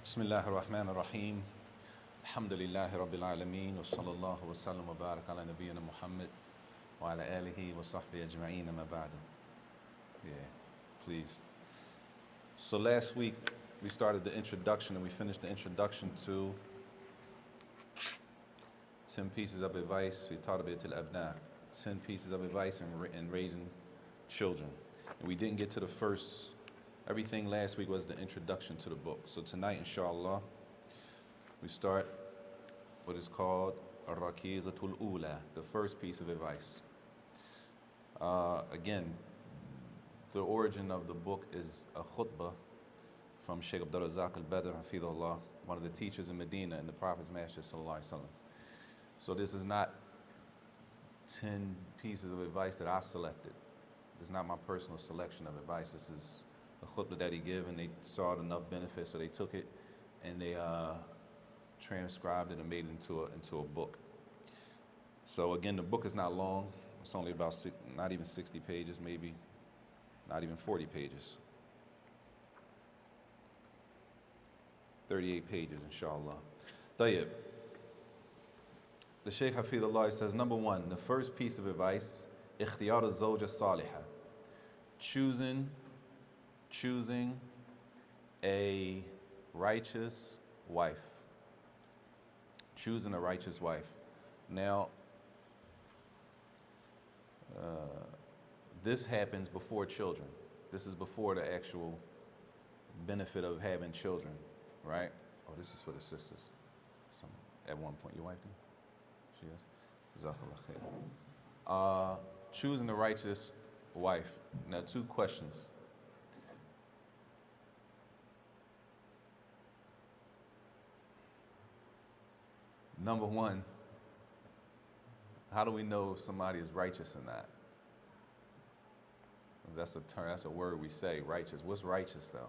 بسم الله الرحمن الرحيم الحمد لله رب العالمين وصلى الله وسلم وبارك على نبينا محمد وعلى آله وصحبه أجمعين ما بعد. Yeah, please. So last week we started the introduction and we finished the introduction to 10 pieces of advice. We taught a bit to Abna, 10 pieces of advice in raising children. And we didn't get to the first. Everything last week was the introduction to the book. So tonight, inshallah, we start what is called Ar-Rakizatul Ula, the first piece of advice. Again, the origin of the book is a khutbah from Sheikh Abdul Razak al-Badr, Hafidhullah, one of the teachers in Medina in the Prophet's Master Sallallahu Alaihi Wasallam. So this is not 10 pieces of advice that I selected. This is not my personal selection of advice. This is a khutbah that he gave, and they saw enough benefit, so they took it and they transcribed it and made it into a book. So again, the book is not long. It's only about not even 60 pages, maybe not even 40 pages. 38 pages, inshallah. Tayyib. The Shaykh Hafidhullah says, number one, the first piece of advice, ikhtiyar al-zawja salihah, choosing a righteous wife. Choosing a righteous wife. Now, this happens before children. This is before the actual benefit of having children, right? Oh, this is for the sisters. At one point, your wife did? She is? Jazakallah khair. Choosing a righteous wife. Now, two questions. Number one, how do we know if somebody is righteous or not? That's a term, that's a word we say, righteous. What's righteous though?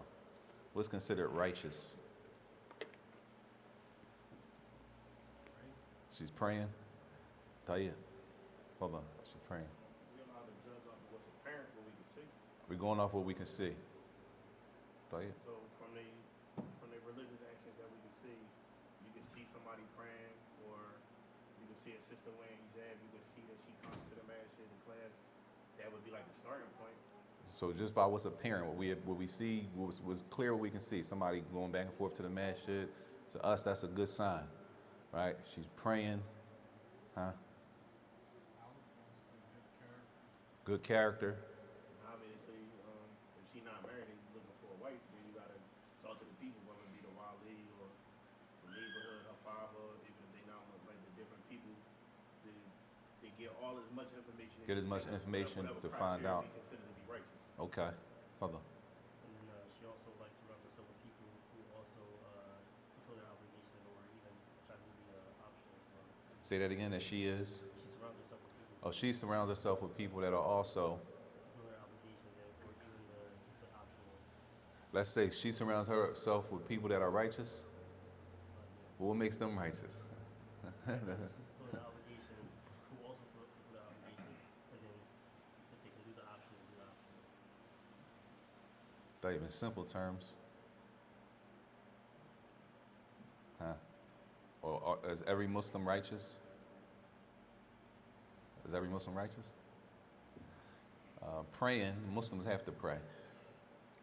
What's considered righteous? She's praying. Tayyip. Hold on, she's praying. We're allowed to judge off of what's apparent, what we can see. We're going off what we can see. Tayyip. So from the religious actions that we can see, you can see somebody praying, or you can see a sister wearing hijab, you can see that she comes to the masjid in class. That would be like the starting point. So just by what's apparent, what we see, was clear what we can see. Somebody going back and forth to the masjid, to us that's a good sign, right? She's praying, huh? Good character. Obviously, if she's not married and you're looking for a wife, then you gotta talk to the people, whether it be the wali or the neighborhood, her father, even if they not like the different people, they get all as much information. Get as much information to find out. Be considered to be righteous. Okay, further. And then she also likes to surround herself with people who also fulfill their obligation or even try to be optional as well. Say that again. That she is. She surrounds herself with people Oh, she surrounds herself with people that are also. who fulfill their obligations and or even the optional. Let's say she surrounds herself with people that are righteous. Well, what makes them righteous? Fulfill the obligations, who also fulfill the obligations, but then if they can do the optional, do the optional. That even simple terms. Huh? Or is every Muslim righteous? Is every Muslim righteous? Praying, Muslims have to pray,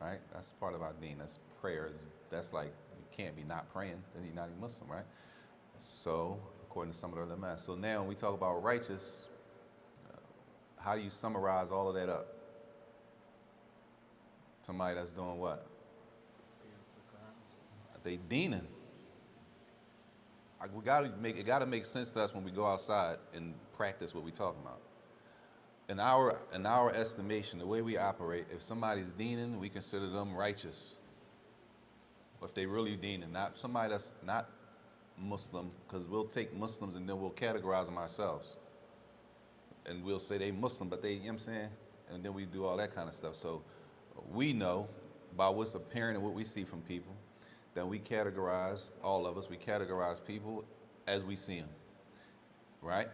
right? That's part of our deen. That's prayer. That's like, you can't be not praying, then you're not a Muslim, right? So, according to some of the ulama. So now when we talk about righteous, how do you summarize all of that up? Somebody that's doing what? They deening. It gotta make sense to us when we go outside and practice what we're talking about. In our estimation, the way we operate, if somebody's deening, we consider them righteous. If they really deening, not somebody that's not Muslim, because we'll take Muslims and then we'll categorize them ourselves. And we'll say they Muslim, but they, you know what I'm saying? And then we do all that kind of stuff. So we know by what's apparent and what we see from people, that we categorize, all of us, we categorize people as we see them, right?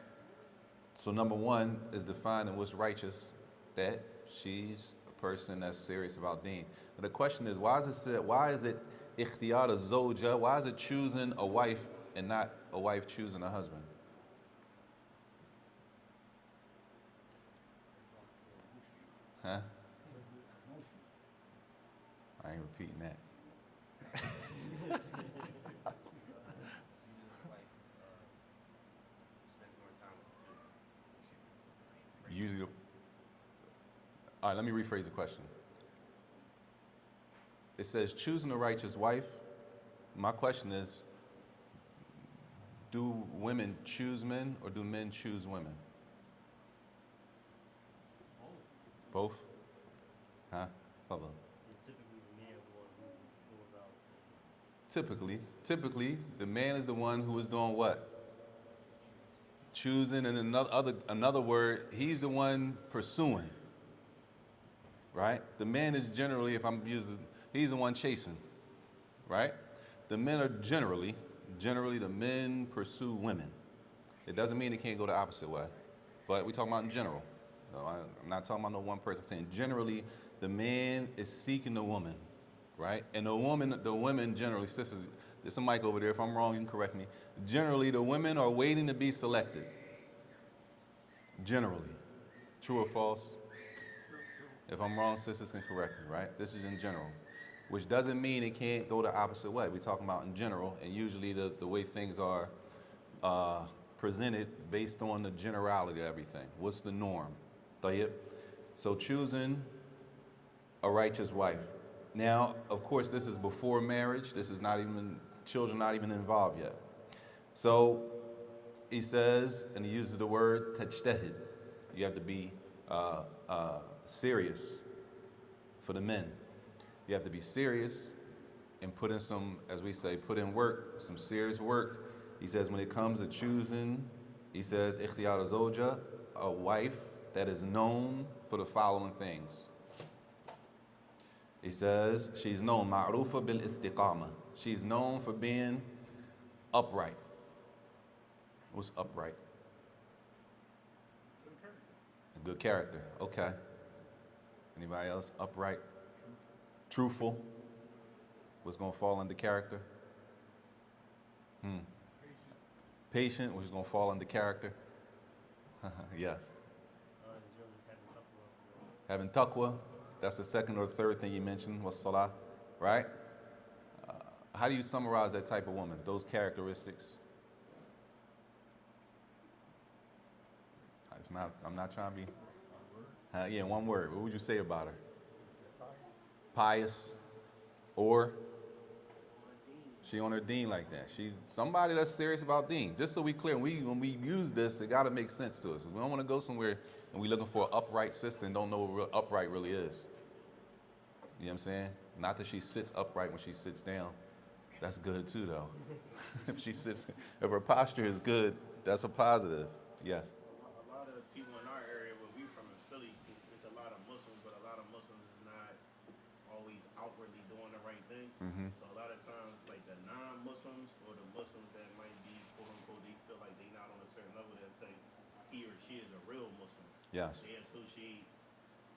So number one is defining what's righteous, that she's a person that's serious about deen. But the question is, why is it ikhtiyar al-zawja, why is it choosing a wife and not a wife choosing a husband? Huh? I ain't repeating that. Usually, all right, let me rephrase the question. It says choosing a righteous wife. My question is, do women choose men or do men choose women? Both? Huh? Hold on. Typically, the man is the one who goes out. Typically, the man is the one who is doing what? Choosing, and another word, he's the one pursuing. Right? The man is generally, if I'm using, he's the one chasing. Right? The men are generally the men pursue women. It doesn't mean it can't go the opposite way, but we're talking about in general. No, I'm not talking about no one person. I'm saying generally, the man is seeking the woman, right? And the women generally, sisters, there's a mic over there. If I'm wrong, you can correct me. Generally, the women are waiting to be selected. Generally. True or false? If I'm wrong, sisters can correct me, right? This is in general, which doesn't mean it can't go the opposite way. We're talking about in general, and usually the way things are presented based on the generality of everything. What's the norm? Tayyib. So choosing a righteous wife. Now, of course, this is before marriage. This is not even, children not even involved yet. So he says, and he uses the word tajtahid. You have to be serious for the men. You have to be serious and put in some, as we say, put in work, some serious work. He says when it comes to choosing, he says, ikhtiyar zawja, a wife that is known for the following things. He says she's known, ma'rufa bil istiqama. She's known for being upright. What's upright? A good character. Okay. Anybody else? Upright. Truthful. What's going to fall under character? Patient, which is going to fall under character. Yes. Having taqwa. That's the second or third thing you mentioned, was salah, right? How do you summarize that type of woman, those characteristics? I'm not trying to be. Yeah, one word. What would you say about her? Pious. Or she on her deen like that. She somebody that's serious about deen. Just so we clear, when we use this, it got to make sense to us. We don't want to go somewhere and we looking for an upright sister and don't know what upright really is. You know what I'm saying? Not that she sits upright when she sits down. That's good too, though. If her posture is good, that's a positive. Yes. A lot of people in our area, where we from in Philly, it's a lot of Muslims, but a lot of Muslims is not always outwardly doing the right thing. Mm-hmm. So a lot of times, like the non-Muslims or the Muslims that might be quote unquote, they feel like they not on a certain level, that say he or she is a real Muslim. Yes. They associate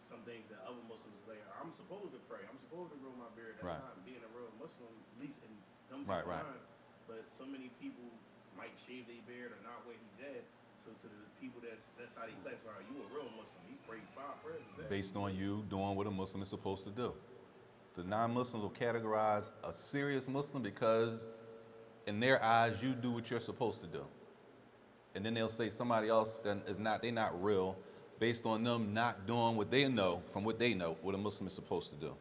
some things that other Muslims say. I'm supposed to pray. I'm supposed to grow my beard. That's Right. not being a real Muslim, at least in them Right, people's right. minds. But so many people might shave their beard or not wear hijab. So to the people that's how they classify you a real Muslim. He prayed 5 prayers a day. Based on you doing what a Muslim is supposed to do. The non-Muslims will categorize a serious Muslim because in their eyes, you do what you're supposed to do. And then they'll say somebody else that is not, they're not real, based on them not doing what they know, from what they know, what a Muslim is supposed to do.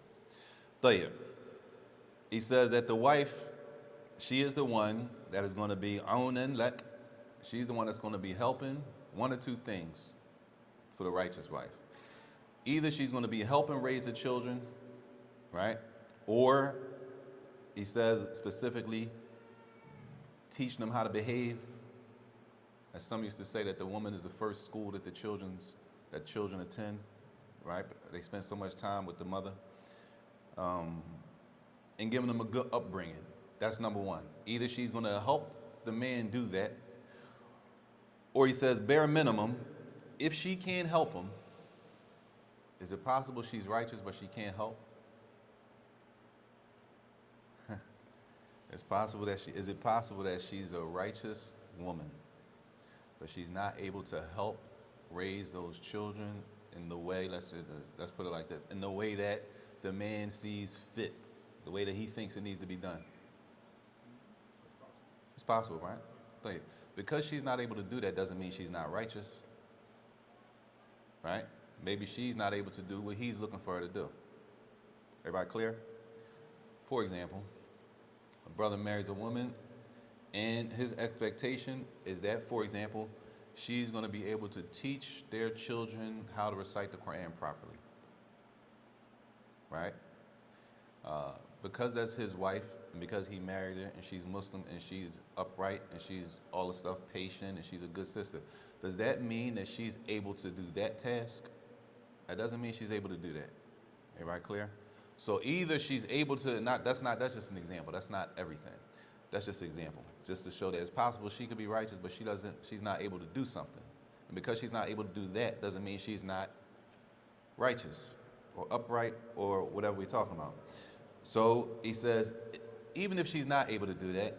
Tayyib. He says that the wife, she is the one that is going to be awnan lak. She's the one that's going to be helping one or two things for the righteous wife. Either she's going to be helping raise the children, right? Or he says specifically, teaching them how to behave. As some used to say, that the woman is the first school that children attend, right? They spend so much time with the mother. And giving them a good upbringing. That's number one. Either she's going to help the man do that, or he says, bare minimum, if she can't help him, is it possible she's righteous but she can't help? It's possible that is it possible that she's a righteous woman, but she's not able to help raise those children in the way, let's put it like this, in the way that the man sees fit, the way that he thinks it needs to be done. It's possible, right? Thank you. Because she's not able to do that doesn't mean she's not righteous, right? Maybe she's not able to do what he's looking for her to do. Everybody clear? For example, a brother marries a woman and his expectation is that, for example, she's going to be able to teach their children how to recite the Quran properly, right? Because that's his wife, and because he married her, and she's Muslim, and she's upright, and she's all the stuff, patient, and she's a good sister, does that mean that she's able to do that task? That doesn't mean she's able to do that. Everybody clear? So either she's able to, that's just an example. That's not everything. That's just an example, just to show that it's possible she could be righteous, but she's not able to do something. And because she's not able to do that doesn't mean she's not righteous or upright or whatever we're talking about. So he says, even if she's not able to do that,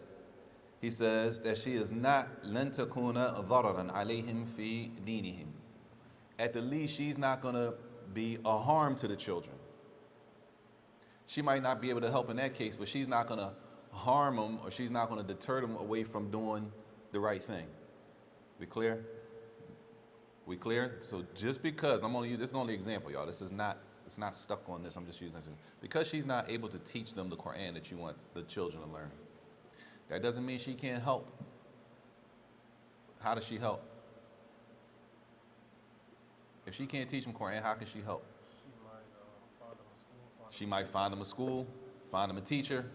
he says that she is not لن تكون ضررا عليهم في دينهم. At the least, she's not going to be a harm to the children. She might not be able to help in that case, but she's not going to harm them, or she's not going to deter them away from doing the right thing. We clear? We clear? So just because this is only an example, y'all. It's not stuck on this. I'm just using this. Because she's not able to teach them the Quran that you want the children to learn, that doesn't mean she can't help. How does she help? If she can't teach them Quran, how can she help? She might find them a school, find them a teacher.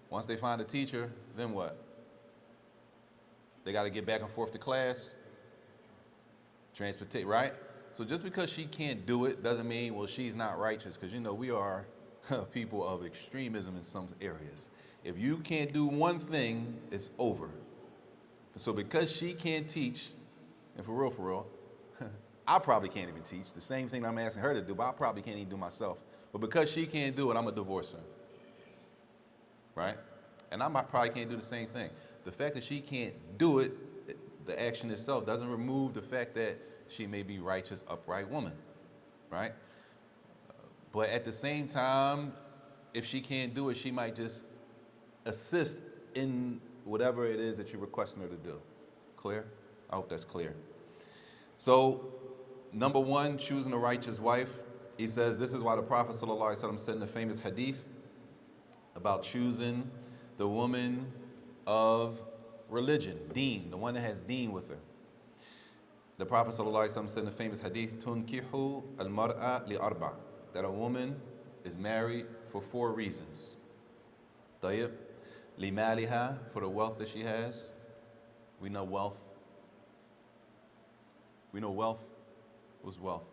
Once they find a teacher, then what? They got to get back and forth to class. Transportate, right? So just because she can't do it doesn't mean, well, she's not righteous, because we are people of extremism in some areas. If you can't do one thing, it's over. So because she can't teach, and for real, I probably can't even teach. The same thing I'm asking her to do, but I probably can't even do myself. But because she can't do it, I'm going to divorce her. Right? And I probably can't do the same thing. The fact that she can't do it, the action itself, doesn't remove the fact that she may be righteous, upright woman. Right? But at the same time, if she can't do it, she might just assist in whatever it is that you're requesting her to do. Clear? I hope that's clear. So, number one, choosing a righteous wife. He says this is why the Prophet ﷺ said in the famous hadith about choosing the woman of religion, deen, the one that has deen with her. The Prophet ﷺ said in the famous hadith, "Tunkihu al-mar'a li-arba'," that a woman is married for 4 reasons. Tayyib, limaliha, for the wealth that she has. We know wealth. We know wealth. What's wealth?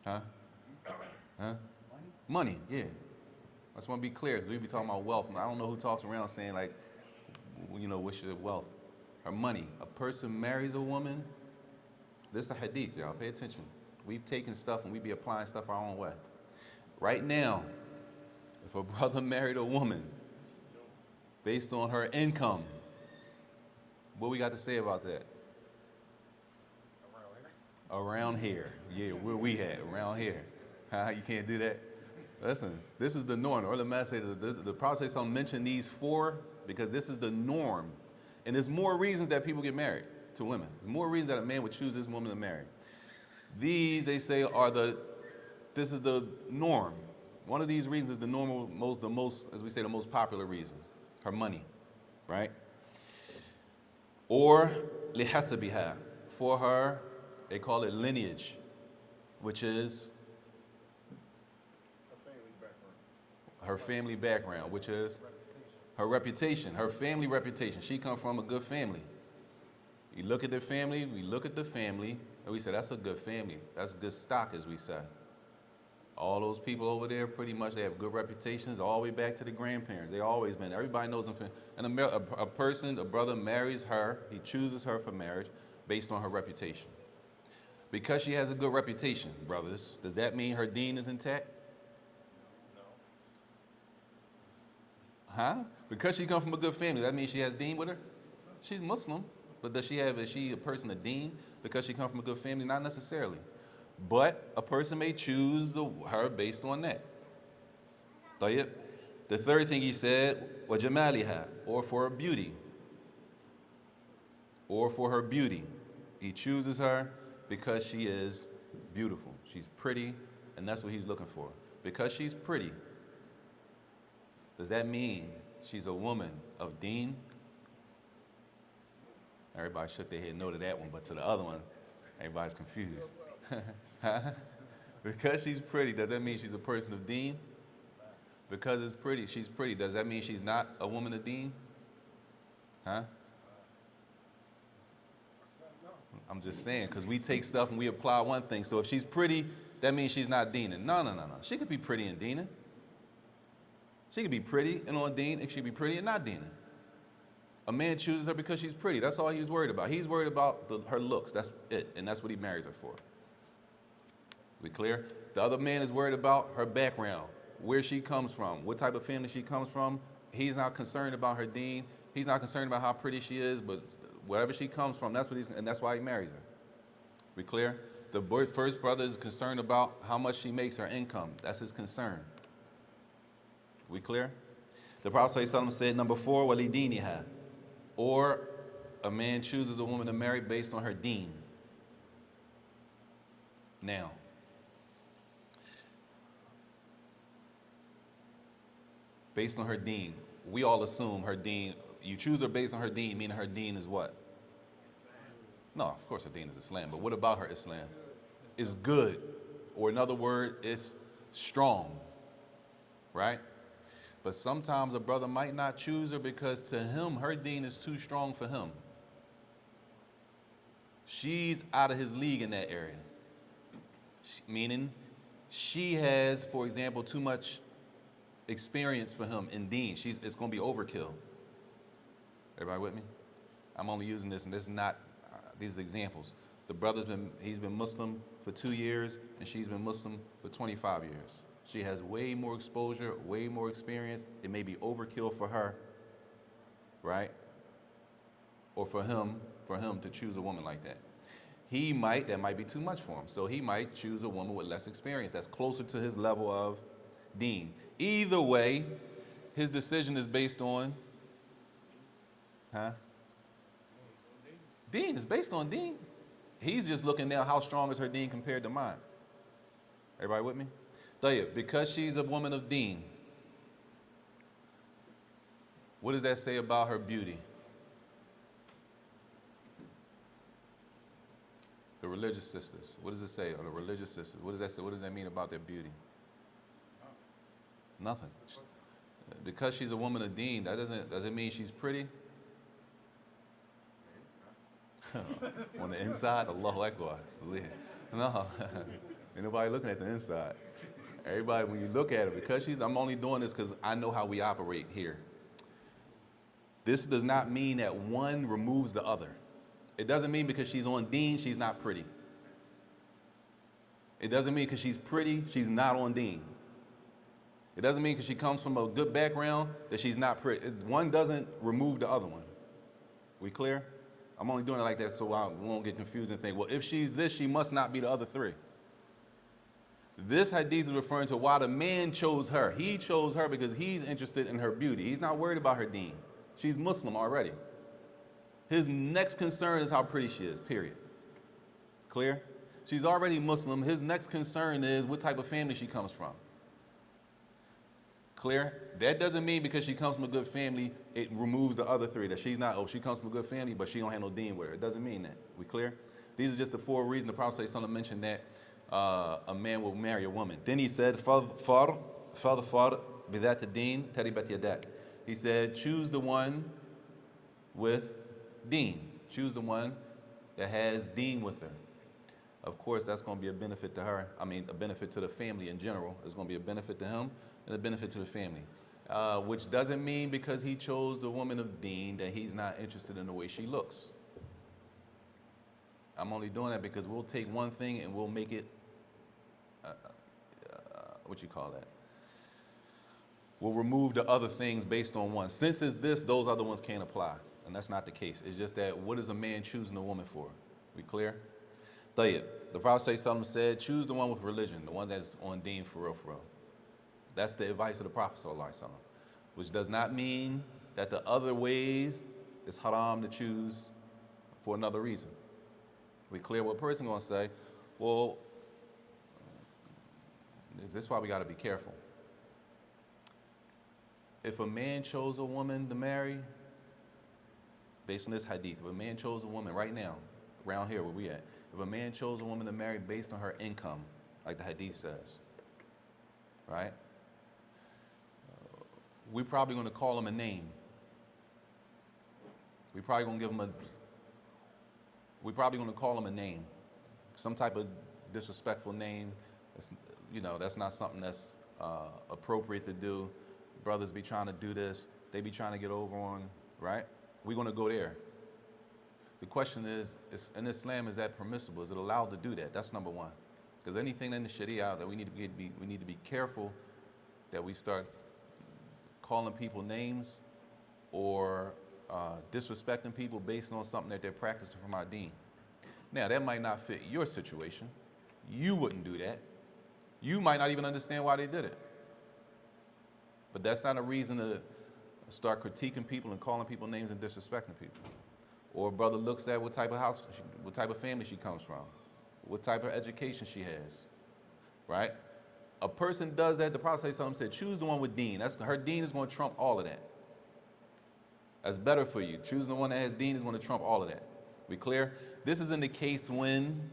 Huh? Money, yeah. I just want to be clear, because we be talking about wealth. And I don't know who talks around saying, like, what's your wealth? Her money. A person marries a woman. This is a hadith, y'all. Pay attention. We've taken stuff and we be applying stuff our own way. Right now, if a brother married a woman based on her income, what we got to say about that? Around here. Yeah, where we at? Around here. You can't do that? Listen, this is the norm. Or the man say the Prophet say mention these 4 because this is the norm. And there's more reasons that people get married to women. There's more reasons that a man would choose this woman to marry. These, they say, this is the norm. One of these reasons is the most, as we say, the most popular reasons. Her money, right? Or lihasabiha, for her, they call it lineage, which is her family background, which is her reputation, her family reputation. She comes from a good family. You look at the family, we look at the family, and we say, that's a good family. That's good stock, as we say. All those people over there, pretty much, they have good reputations all the way back to the grandparents. They always been. Everybody knows them. And a brother marries her, he chooses her for marriage based on her reputation. Because she has a good reputation, brothers, does that mean her deen is intact? Huh? Because she comes from a good family, that means she has deen with her? She's Muslim, but is she a person of deen because she comes from a good family? Not necessarily. But a person may choose her based on that. طيب. The third thing he said, وَجَمَالِهَا, or for her beauty. Or for her beauty. He chooses her because she is beautiful. She's pretty, and that's what he's looking for. Because she's pretty, does that mean she's a woman of deen? Everybody shook their head no to that one, but to the other one, everybody's confused. Because she's pretty, does that mean she's a person of deen? Because it's pretty, she's pretty, does that mean she's not a woman of deen? Huh? I'm just saying, because we take stuff and we apply one thing. So if she's pretty, that means she's not deening. No. She could be pretty and deening. She could be pretty and on deen, and she could be pretty and not deening. A man chooses her because she's pretty. That's all he's worried about. He's worried about her looks. That's it. And that's what he marries her for. We clear? The other man is worried about her background, where she comes from, what type of family she comes from. He's not concerned about her deen. He's not concerned about how pretty she is, but wherever she comes from, and that's why he marries her. We clear? The first brother is concerned about how much she makes, her income. That's his concern. We clear? The Prophet ﷺ said, number 4, walidiniha, or a man chooses a woman to marry based on her deen. Now, based on her deen, we all assume her deen. You choose her based on her deen, meaning her deen is what? No, of course her deen is Islam, but what about her Islam? It's good, or in other words, it's strong, right? But sometimes a brother might not choose her because to him, her deen is too strong for him. She's out of his league in that area. Meaning, she has, for example, too much experience for him in deen. It's going to be overkill. Everybody with me? I'm only using this, and this is not, these are examples. The he's been Muslim for 2 years, and she's been Muslim for 25 years. She has way more exposure, way more experience. It may be overkill for her, right? Or for him to choose a woman like that. That might be too much for him. So he might choose a woman with less experience that's closer to his level of deen. Either way, his decision is based on, deen is based on deen. He's just looking now how strong is her deen compared to mine. Everybody with me? Because she's a woman of deen, what does that say about her beauty? The religious sisters. What does it say? Or the religious sisters. What does that say? What does that mean about their beauty? Nothing. Because she's a woman of deen, does it mean she's pretty? On the inside, Allahu Akbar. No, ain't nobody looking at the inside. Everybody, when you look at her, I'm only doing this because I know how we operate here. This does not mean that one removes the other. It doesn't mean because she's on deen, she's not pretty. It doesn't mean because she's pretty, she's not on deen. It doesn't mean because she comes from a good background that she's not pretty. One doesn't remove the other one. We clear? I'm only doing it like that so I won't get confused and think, well, if she's this, she must not be the other three. This hadith is referring to why the man chose her. He chose her because he's interested in her beauty. He's not worried about her deen. She's Muslim already. His next concern is how pretty she is, period. Clear? She's already Muslim. His next concern is what type of family she comes from. Clear? That doesn't mean because she comes from a good family, it removes the other three. That she's not, she comes from a good family, but she don't have no deen with her. It doesn't mean that. We clear? These are just the 4 reasons the Prophet ﷺ mentioned that a man will marry a woman. Then he said, فَضْفَرْ بِذَاتِ الدِّينِ تَرِبَتْ يَدَاكَ. He said, choose the one with deen. Choose the one that has deen with her. Of course, that's going to be a benefit to her. I mean, a benefit to the family in general. It's going to be a benefit to him and a benefit to the family. Which doesn't mean because he chose the woman of deen that he's not interested in the way she looks. I'm only doing that because we'll take one thing and we'll make it, will remove the other things based on one. Since it's this, those other ones can't apply. And that's not the case. It's just that what is a man choosing a woman for? We clear? Tayyib. The Prophet said, choose the one with religion, the one that's on deen for real, for real. That's the advice of the Prophet ﷺ, which does not mean that the other ways it's haram to choose for another reason. We clear what a person gonna say, well, this is why we gotta be careful. If a man chose a woman to marry, based on this hadith, if a man chose a woman right now, around here where we at, if a man chose a woman to marry based on her income, like the hadith says, right? We're probably gonna call him a name. We're probably gonna call him a name, some type of disrespectful name. It's, that's not something that's appropriate to do. Brothers be trying to do this. They be trying to get over on, right? We're gonna go there. The question is in Islam, is that permissible? Is it allowed to do that? That's number one. Because anything in the Sharia that we need to be careful that we start calling people names or disrespecting people based on something that they're practicing from our deen. Now, that might not fit your situation. You wouldn't do that. You might not even understand why they did it. But that's not a reason to start critiquing people and calling people names and disrespecting people. Or a brother looks at what type of house, what type of family she comes from, what type of education she has, right? A person does that, the Prophet said, choose the one with deen. Her deen is going to trump all of that. That's better for you. Choosing the one that has deen is going to trump all of that. We clear? This is in the case when,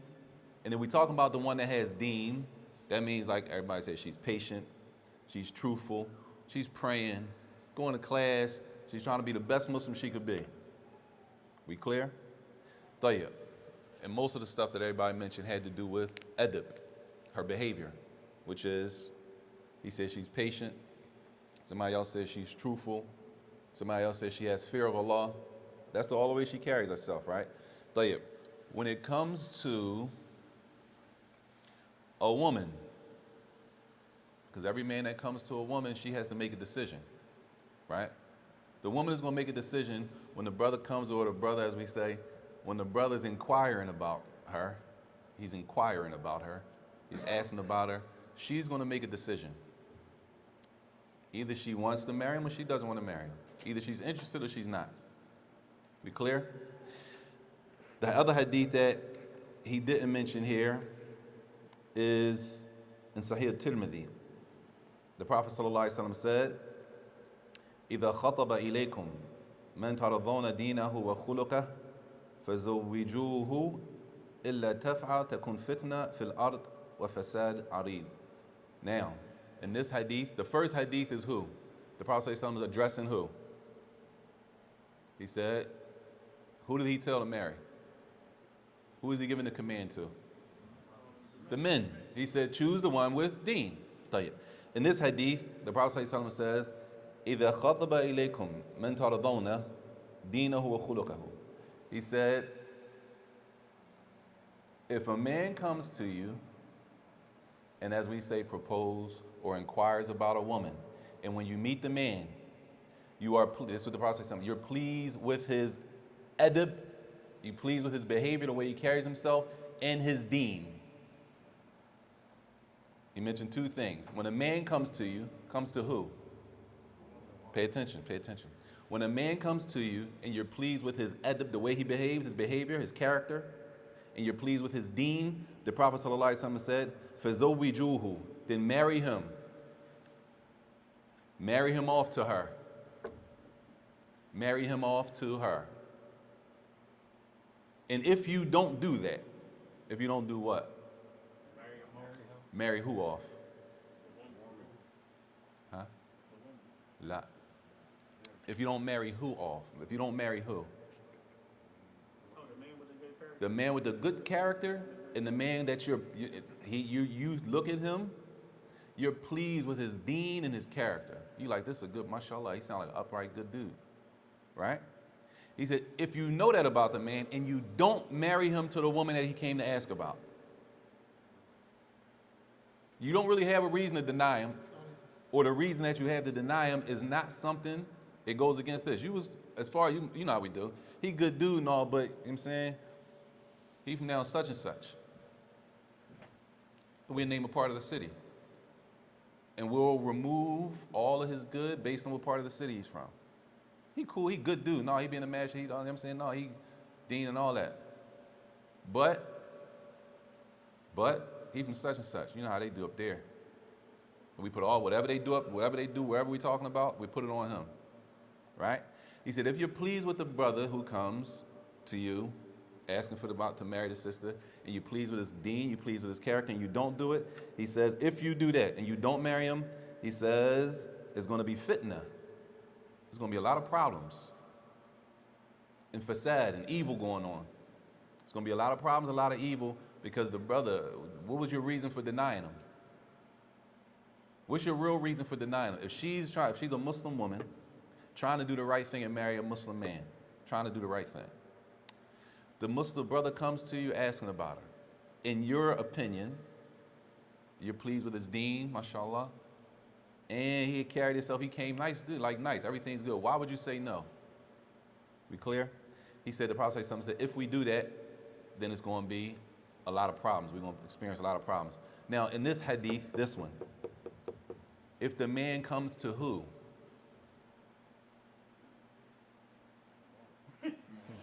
and then we talking about the one that has deen, that means like everybody says she's patient, she's truthful, she's praying, going to class, she's trying to be the best Muslim she could be. We clear? Tayyib. And most of the stuff that everybody mentioned had to do with adab, her behavior, which is, he says she's patient, somebody else says she's truthful, somebody else says she has fear of Allah. That's all the way she carries herself, right? Tayyib. When it comes to a woman, because every man that comes to a woman, she has to make a decision, right? The woman is going to make a decision when the brother comes, or the brother, as we say, when the brother's inquiring about her, he's inquiring about her, he's asking about her, she's going to make a decision. Either she wants to marry him or she doesn't want to marry him. Either she's interested or she's not. We clear? The other hadith that he didn't mention here is in Sahih Tirmidhi. The Prophet ﷺ said, إِذَا خَطَبَ إِلَيْكُمْ مَنْ تَرَضَوْنَ دِينَهُ وَخُلُقَهُ فَزَوِّجُوهُ إِلَّا تَفْعَلْ تَكُنْ فِتْنَةٌ فِي الْأَرْضِ وَفَسَادٌ عَرِيضٌ. Now, in this hadith, the first hadith is who? The Prophet ﷺ is addressing who? He said, who did he tell to marry? Who is he giving the command to? The men. He said, choose the one with deen. In this hadith, the Prophet ﷺ says, إِذَا خَطَبَ إِلَيْكُمْ مَنْ تَرَضَوْنَ دِينَهُ وَخُلُقَهُ. He said, if a man comes to you, and as we say, propose or inquires about a woman, and when you meet the man, you are, this is what the Prophet says, you're pleased with his adab, you're pleased with his behavior, the way he carries himself, and his deen. He mentioned two things. When a man comes to you, comes to who? Pay attention, pay attention. When a man comes to you and you're pleased with his adab, the way he behaves, his behavior, his character, and you're pleased with his deen, the Prophet ﷺ said, فَزَوِّجُوهُ, then marry him. Marry him off to her. Marry him off to her. And if you don't do that, if you don't do what? Marry who off? Huh? La. If you don't marry who off? If you don't marry who? Oh, the man with the good character. The man with the good character and the man that you look at him, you're pleased with his deen and his character. You like, this is a good, mashallah, he sounds like an upright, good dude, right? He said, if you know that about the man and you don't marry him to the woman that he came to ask about, you don't really have a reason to deny him. or the reason that you have to deny him is not something, it goes against this. You was, as far as you know how we do. He good dude and all, but, you know what I'm saying? He from down such and such. We name a part of the city. And we'll remove all of his good based on what part of the city he's from. He cool, he good dude. No, he being a master, he, you know what I'm saying? No, he dean and all that. But he from such and such. You know how they do up there. We put all, whatever they do, wherever we're talking about, we put it on him, right? He said, if you're pleased with the brother who comes to you, asking for to marry the sister, and you're pleased with his deen, you're pleased with his character, and you don't do it, he says, if you do that and you don't marry him, he says, it's going to be fitna. There's going to be a lot of problems and fasad and evil going on. There's going to be a lot of problems, a lot of evil, because the brother, what was your reason for denying him? What's your real reason for denying him? If she's a Muslim woman, trying to do the right thing and marry a Muslim man, trying to do the right thing. The Muslim brother comes to you asking about her. In your opinion, you're pleased with his deen, mashallah, and he carried himself, he came nice, dude, like nice, everything's good. Why would you say no? We clear? He said, the Prophet said, if we do that, then it's going to be a lot of problems. We're going to experience a lot of problems. Now, in this hadith, this one, if the man comes to who?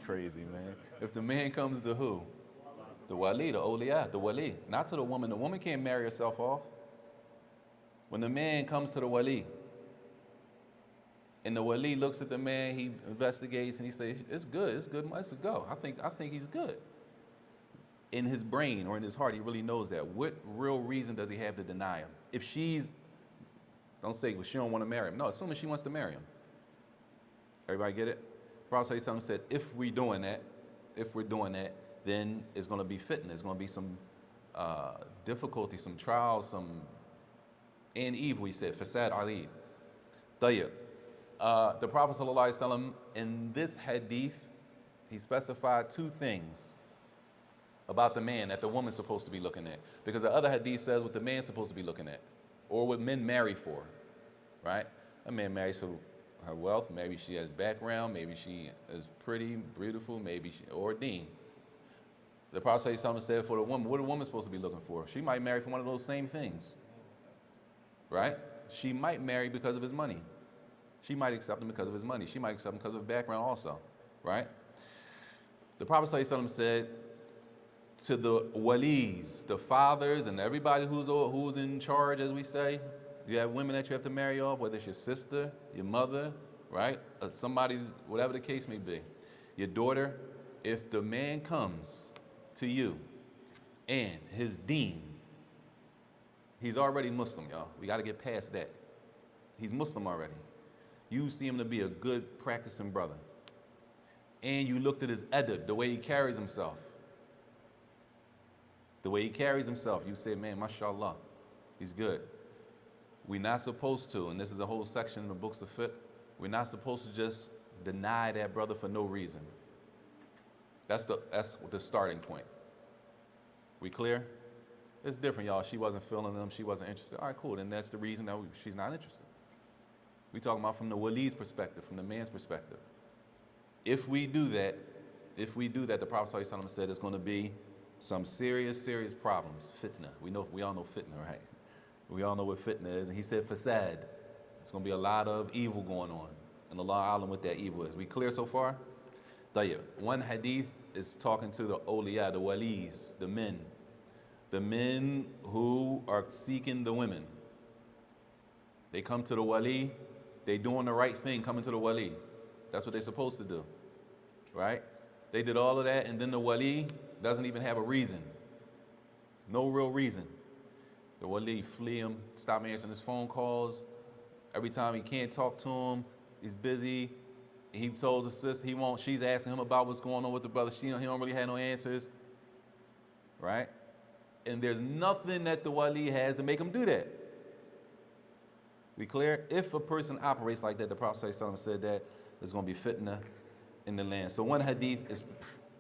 Crazy, man. If the man comes to who? The wali, the awliya, the wali. Not to the woman. The woman can't marry herself off. When the man comes to the wali, and the wali looks at the man, he investigates, and he says, it's good, it's a go. I think he's good. In his brain or in his heart, he really knows that. What real reason does he have to deny him? If she's, don't say, well, she don't want to marry him. No, assuming she wants to marry him. Everybody get it? Prophet said, if we're doing that, then it's going to be fitna. There's going to be some difficulty, some trials, and evil, he said, fasad ali. Tayyib. The Prophet ﷺ, in this hadith, he specified two things about the man that the woman's supposed to be looking at. Because the other hadith says what the man's supposed to be looking at, or what men marry for, right? A man marries for her wealth, maybe she has background, maybe she is pretty, beautiful, maybe she, or deen. The Prophet said for the woman, what a woman supposed to be looking for? She might marry for one of those same things, right? She might marry because of his money. She might accept him because of his money. She might accept him because of his background also, right? The Prophet said to the walis, the fathers, and everybody who's in charge, as we say, you have women that you have to marry off, whether it's your sister, your mother, right? Somebody, whatever the case may be. Your daughter, if the man comes to you and his deen, he's already Muslim, y'all. We got to get past that. He's Muslim already. You see him to be a good practicing brother. And you looked at his adab, the way he carries himself. The way he carries himself, you say, man, mashallah, he's good. We're not supposed to, and this is a whole section in the books of fiqh, we're not supposed to just deny that brother for no reason. That's the starting point. We clear? It's different, y'all. She wasn't feeling them. She wasn't interested. All right, cool. Then that's the reason that she's not interested. We talking about from the wali's perspective, from the man's perspective. If we do that, the Prophet ﷺ said there's going to be some serious problems. Fitna. We all know fitna, right? We all know what fitna is. And he said fasad. There's going to be a lot of evil going on. And Allah alam what that evil is. We clear so far? Tayyib. One hadith is talking to the awliya, the walis, the men who are seeking the women. They come to the wali, they doing the right thing, coming to the wali. That's what they're supposed to do, right? They did all of that, and then the wali doesn't even have a reason. No real reason. The wali flee him, stop answering his phone calls. Every time he can't talk to him, he's busy. He told the sister he won't, she's asking him about what's going on with the brother. He don't really have no answers, right? And there's nothing that the wali has to make him do that. We clear? If a person operates like that, the Prophet ﷺ said that there's going to be fitna in the land. So one hadith is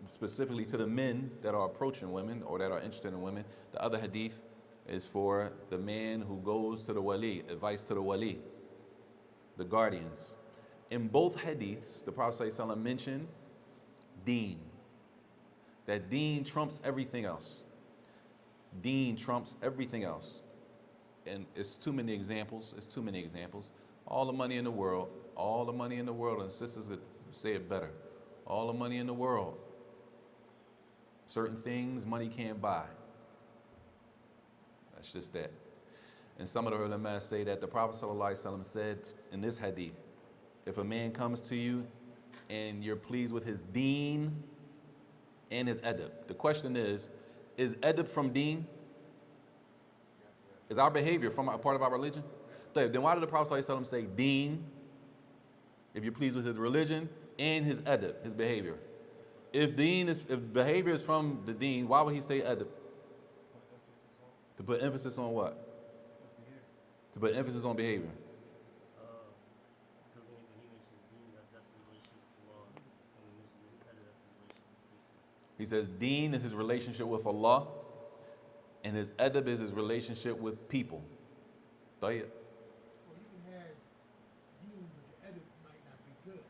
specifically to the men that are approaching women or that are interested in women. The other hadith is for the man who goes to the wali, advice to the wali, the guardians. In both hadiths, the Prophet ﷺ mentioned deen. That deen trumps everything else. Deen trumps everything else. And it's too many examples. It's too many examples. All the money in the world, all the money in the world, and sisters could say it better. All the money in the world. Certain things money can't buy. That's just that. And some of the ulama say that the Prophet ﷺ said in this hadith, if a man comes to you and you're pleased with his deen and his adab. The question is adab from deen? Is our behavior from a part of our religion? Then why did the Prophet ﷺ say deen, if you're pleased with his religion, and his adab, his behavior? If behavior is from the deen, why would he say adab? To put emphasis on what? To put emphasis on behavior. Because when he mentions deen, that's his relationship with Allah. And when he mentions his adab, that's his relationship with people. He says deen is his relationship with Allah, and his adab is his relationship with people. Tayyib. Well, you can have deen, but your edit might not be good.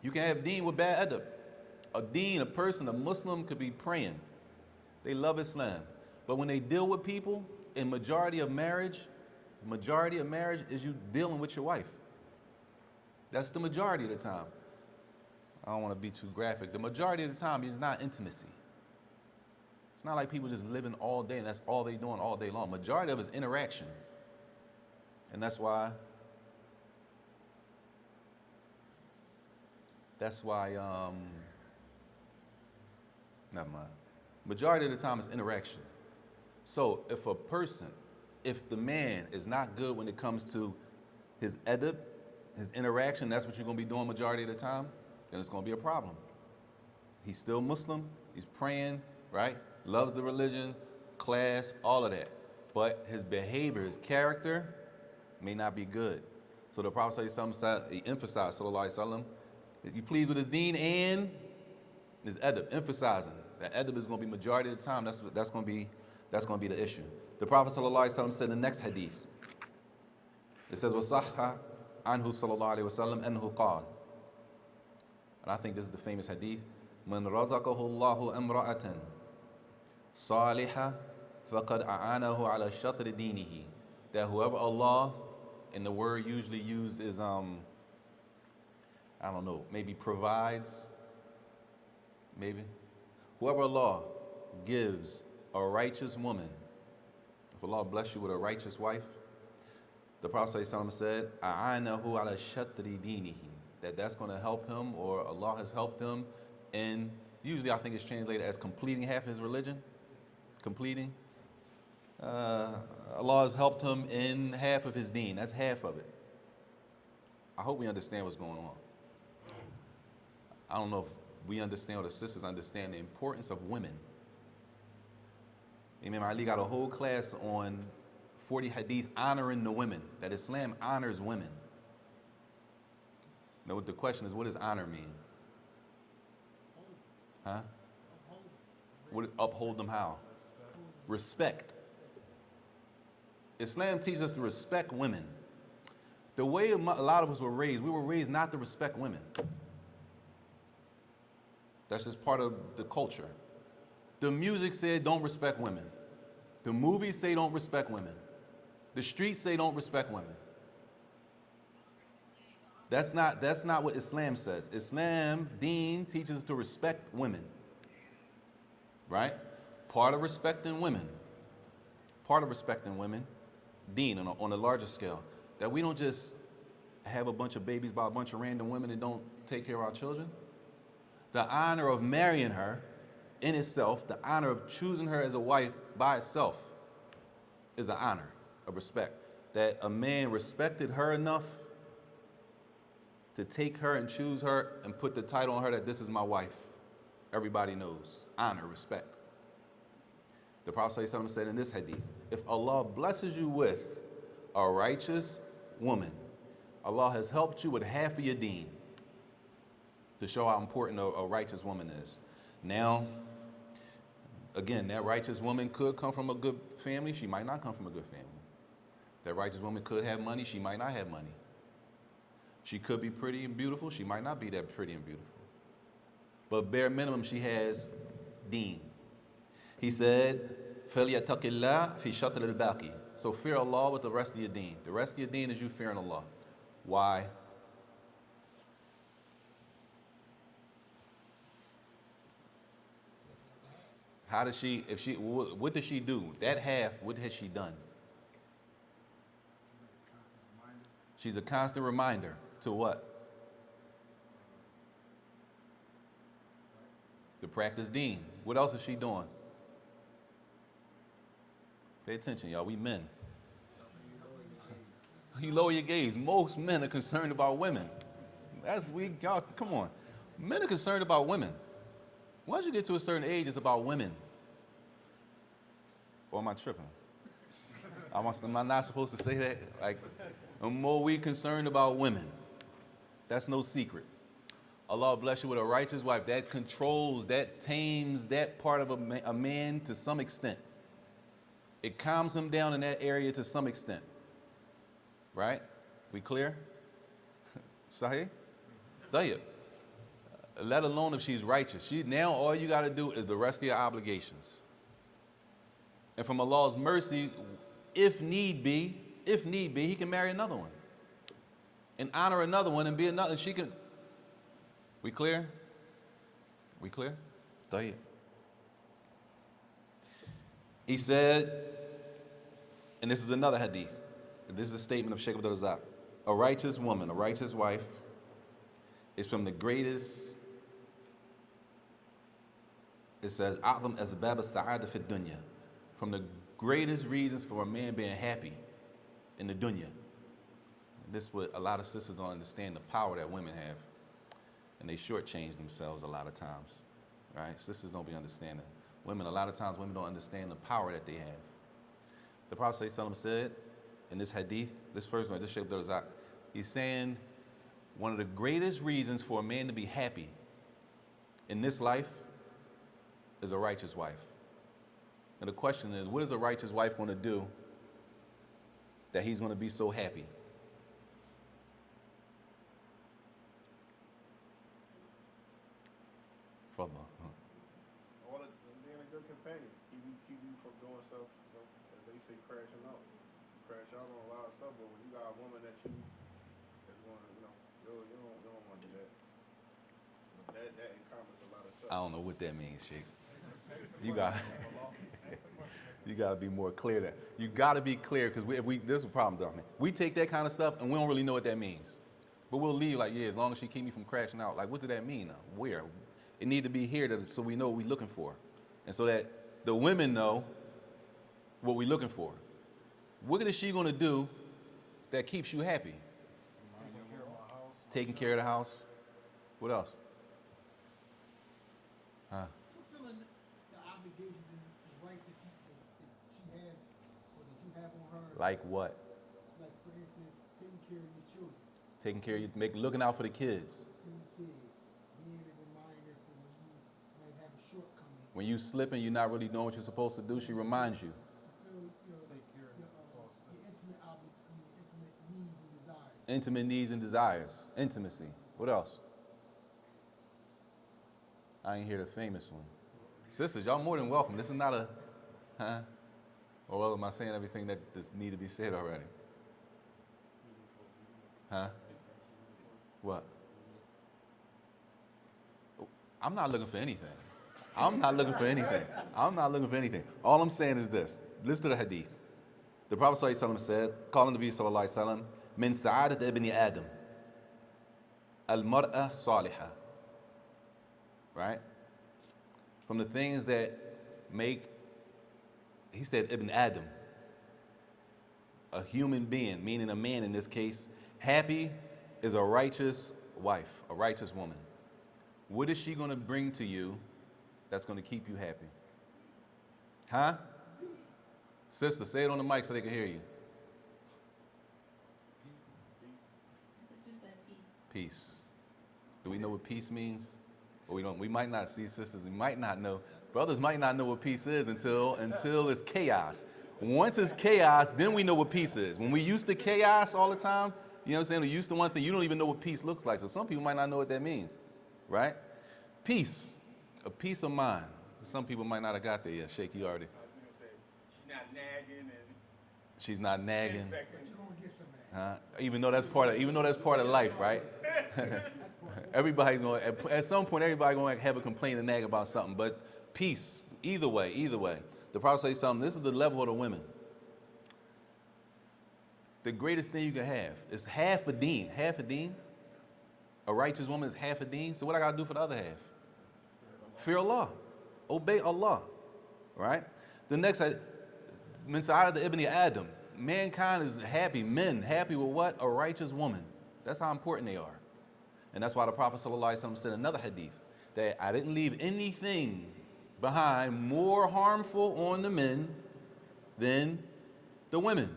You can have deen with bad adab. A deen, a person, a Muslim could be praying. They love Islam. But when they deal with people, in majority of marriage is you dealing with your wife. That's the majority of the time. I don't want to be too graphic. The majority of the time is not intimacy. It's not like people just living all day and that's all they doing all day long. Majority of it is interaction. And that's why never mind. Majority of the time it's interaction. So if the man is not good when it comes to his adab, his interaction, that's what you're going to be doing majority of the time, then it's going to be a problem. He's still Muslim, he's praying, right? Loves the religion, class, all of that. But his behavior, his character may not be good. So the Prophet he emphasized, sallallahu alaihi wasallam, you pleased with his deen and his adab, emphasizing that adab is going to be majority of the time. That's going to be the issue. The Prophet ﷺ said in the next hadith, it says, وَصَحَّ عَنْهُ صَلَّى اللَّهُ عَلَيْهِ وَسَلَّمْ أَنْهُ قَالَ. And I think this is the famous hadith. مَنْ رَزَقَهُ اللَّهُ أَمْرَأَةً صَالِحَةً فَقَدْ أَعَانَهُ عَلَى شَطْرِ دِينِهِ. That whoever Allah, and the word usually used is, I don't know, maybe provides, maybe. Whoever Allah gives a righteous woman, if Allah bless you with a righteous wife, the Prophet ﷺ said, أَعَانَهُ عَلَى شَطْرِ دِينِهِ. That's going to help him, or Allah has helped him in, usually I think it's translated as completing half his religion. Completing. Allah has helped him in half of his deen. That's half of it. I hope we understand what's going on. I don't know if we understand or the sisters understand the importance of women. Imam Ali got a whole class on 40 hadith honoring the women, that Islam honors women. Now the question is, what does honor mean? Huh? Uphold them how? Respect. Islam teaches us to respect women. The way a lot of us were raised not to respect women. That's just part of the culture. The music said don't respect women. The movies say don't respect women. The streets say don't respect women. That's not what Islam says. Islam, deen, teaches us to respect women. Right? Part of respecting women, deen on a larger scale, that we don't just have a bunch of babies by a bunch of random women and don't take care of our children. The honor of marrying her in itself, the honor of choosing her as a wife by itself is an honor of respect. That a man respected her enough to take her and choose her and put the title on her that this is my wife. Everybody knows. Honor, respect. The Prophet ﷺ said in this hadith, if Allah blesses you with a righteous woman, Allah has helped you with half of your deen, to show how important a righteous woman is. Now, Again, that righteous woman could come from a good family. She might not come from a good family. That righteous woman could have money. She might not have money. She could be pretty and beautiful. She might not be that pretty and beautiful. But bare minimum, she has deen. He said, فَلْيَتَقِ اللَّهِ فِي شَطْرِ الْبَاقِي. So fear Allah with the rest of your deen. The rest of your deen is you fearing Allah. Why? How does she, if she, what does she do? That half, what has she done? She's a constant reminder to what? To practice deen. What else is she doing? Pay attention, y'all. We men. You lower your gaze. Most men are concerned about women. Y'all, come on. Men are concerned about women. Once you get to a certain age, it's about women. Or am I tripping? Am I not supposed to say that? Like, the more we concerned about women, that's no secret. Allah bless you with a righteous wife. That controls, that tames that part of a man to some extent. It calms him down in that area to some extent. Right? We clear? Sahih? Tayyib. Let alone if she's righteous. Now all you got to do is the rest of your obligations. And from Allah's mercy, if need be, he can marry another one. And honor another one and be another. And she can. We clear? We clear? Tayyib. He said, and this is another hadith. This is a statement of Shaykh Abdul Razak. A righteous woman, a righteous wife, is from the greatest. It says, أعظم أسباب السعادة في الدنيا. From the greatest reasons for a man being happy in the dunya. This is what a lot of sisters don't understand, the power that women have. And they shortchange themselves a lot of times. Right? Sisters don't be understanding. Women, a lot of times, women don't understand the power that they have. The Prophet ﷺ said in this hadith, this first one, this Shaykh Abdul Razak, he's saying one of the greatest reasons for a man to be happy in this life is a righteous wife. And the question is, what is a righteous wife going to do that he's going to be so happy? From All of being a good companion, keep you from doing stuff, you know, as they say, crashing out. You crash out on a lot of stuff, but when you got a woman that's going to, you don't want to do that. But that encompasses a lot of stuff. I don't know what that means, Sheikh. You got to be more clear. That you got to be clear, because this is a problem, though. We take that kind of stuff and we don't really know what that means. But we'll leave like, yeah, as long as she keep me from crashing out. Like, what did that mean? Where? It need to be here so we know what we're looking for, and so that the women know what we're looking for. What is she going to do that keeps you happy? Taking care of the house. What else? Fulfilling the obligations and rights that she has or that you have on her. Like what? Like, for instance, taking care of your children. Taking care of you, looking out for the kids. Being a reminder for when you might have a shortcoming. When you slipping, you're not really doing what you're supposed to do, she reminds you. Fulfill your intimate needs and desires. Intimate needs and desires. Intimacy. What else? I ain't hear the famous one. Sisters, y'all more than welcome. This is not a, huh? Or well, am I saying everything that need to be said already? Huh? What? I'm not looking for anything. I'm not looking for anything. I'm not looking for anything. All I'm saying is this. Listen to the hadith. The Prophet ﷺ said, calling the Nabi sallallahu alaihi wasallam, min sa'adat ibn Adam, al-mar'a salihah. Right? From the things that make, he said Ibn Adam, a human being, meaning a man in this case, happy is a righteous wife, a righteous woman. What is she going to bring to you that's going to keep you happy? Huh? Sister, say it on the mic so they can hear you. Sister said peace. Peace. Do we know what peace means? Or we don't. We might not see sisters. We might not know. Brothers might not know what peace is until it's chaos. Once it's chaos, then we know what peace is. When we used to chaos all the time, you know what I'm saying? We used to one thing, you don't even know what peace looks like. So some people might not know what that means, right? Peace, a peace of mind. Some people might not have got there yet. Sheikh, you already. I was gonna say, she's not nagging and. She's not nagging. But you're gonna get some of that. Even though that's part of life, right? Everybody's going at some point. Everybody going to have a complaint and nag about something. But peace, either way. The Prophet says something. This is the level of the women. The greatest thing you can have is half a deen. Half a deen. A righteous woman is half a deen. So what I got to do for the other half? Fear Allah, obey Allah, right? The next, min sa'adat ibn Adam. Mankind is happy. Men happy with what? A righteous woman. That's how important they are. And that's why the Prophet ﷺ said in another hadith that I didn't leave anything behind more harmful on the men than the women.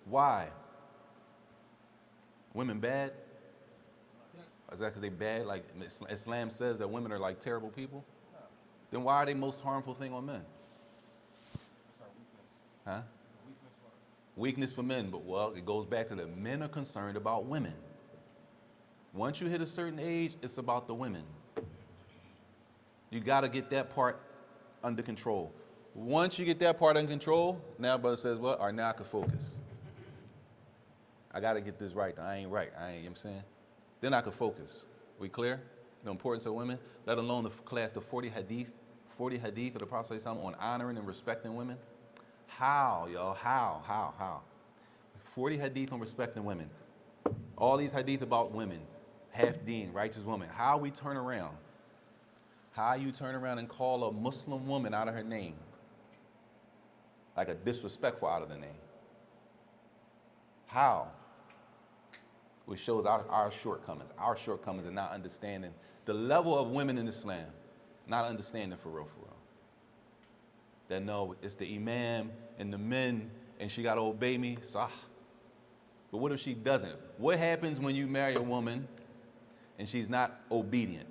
Why? Women bad? Is that because they bad? Like Islam says that women are like terrible people? Then why are they most harmful thing on men? Huh? Weakness for men, but well, it goes back to the men are concerned about women. Once you hit a certain age, it's about the women. You got to get that part under control. Once you get that part under control, now brother says, well, all right, now I can focus. I got to get this right. I ain't right. You know what I'm saying? Then I can focus. We clear? The importance of women, let alone the class, the 40 hadith of the Prophet on honoring and respecting women. How, y'all? How? 40 hadith on respecting women. All these hadith about women, half deen, righteous woman. How we turn around. How you turn around and call a Muslim woman out of her name. Like a disrespectful out of the name. How? Which shows our shortcomings. Our shortcomings in not understanding the level of women in Islam. Not understanding for real. That no, it's the imam and the men and she got to obey me. Sah. But what if she doesn't? What happens when you marry a woman and she's not obedient?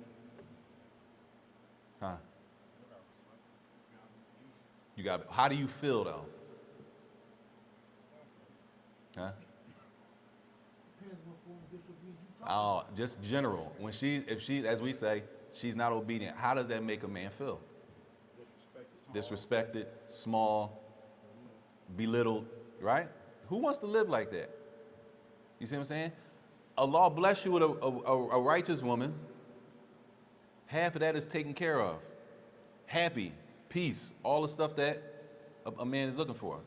Huh? How do you feel though? Huh? Depends what form of disobedience you talk about. Just general. If she, as we say, she's not obedient, how does that make a man feel? Disrespected, small, belittled, right? Who wants to live like that? You see what I'm saying? Allah bless you with a righteous woman. Half of that is taken care of. Happy, peace, all the stuff that a man is looking for.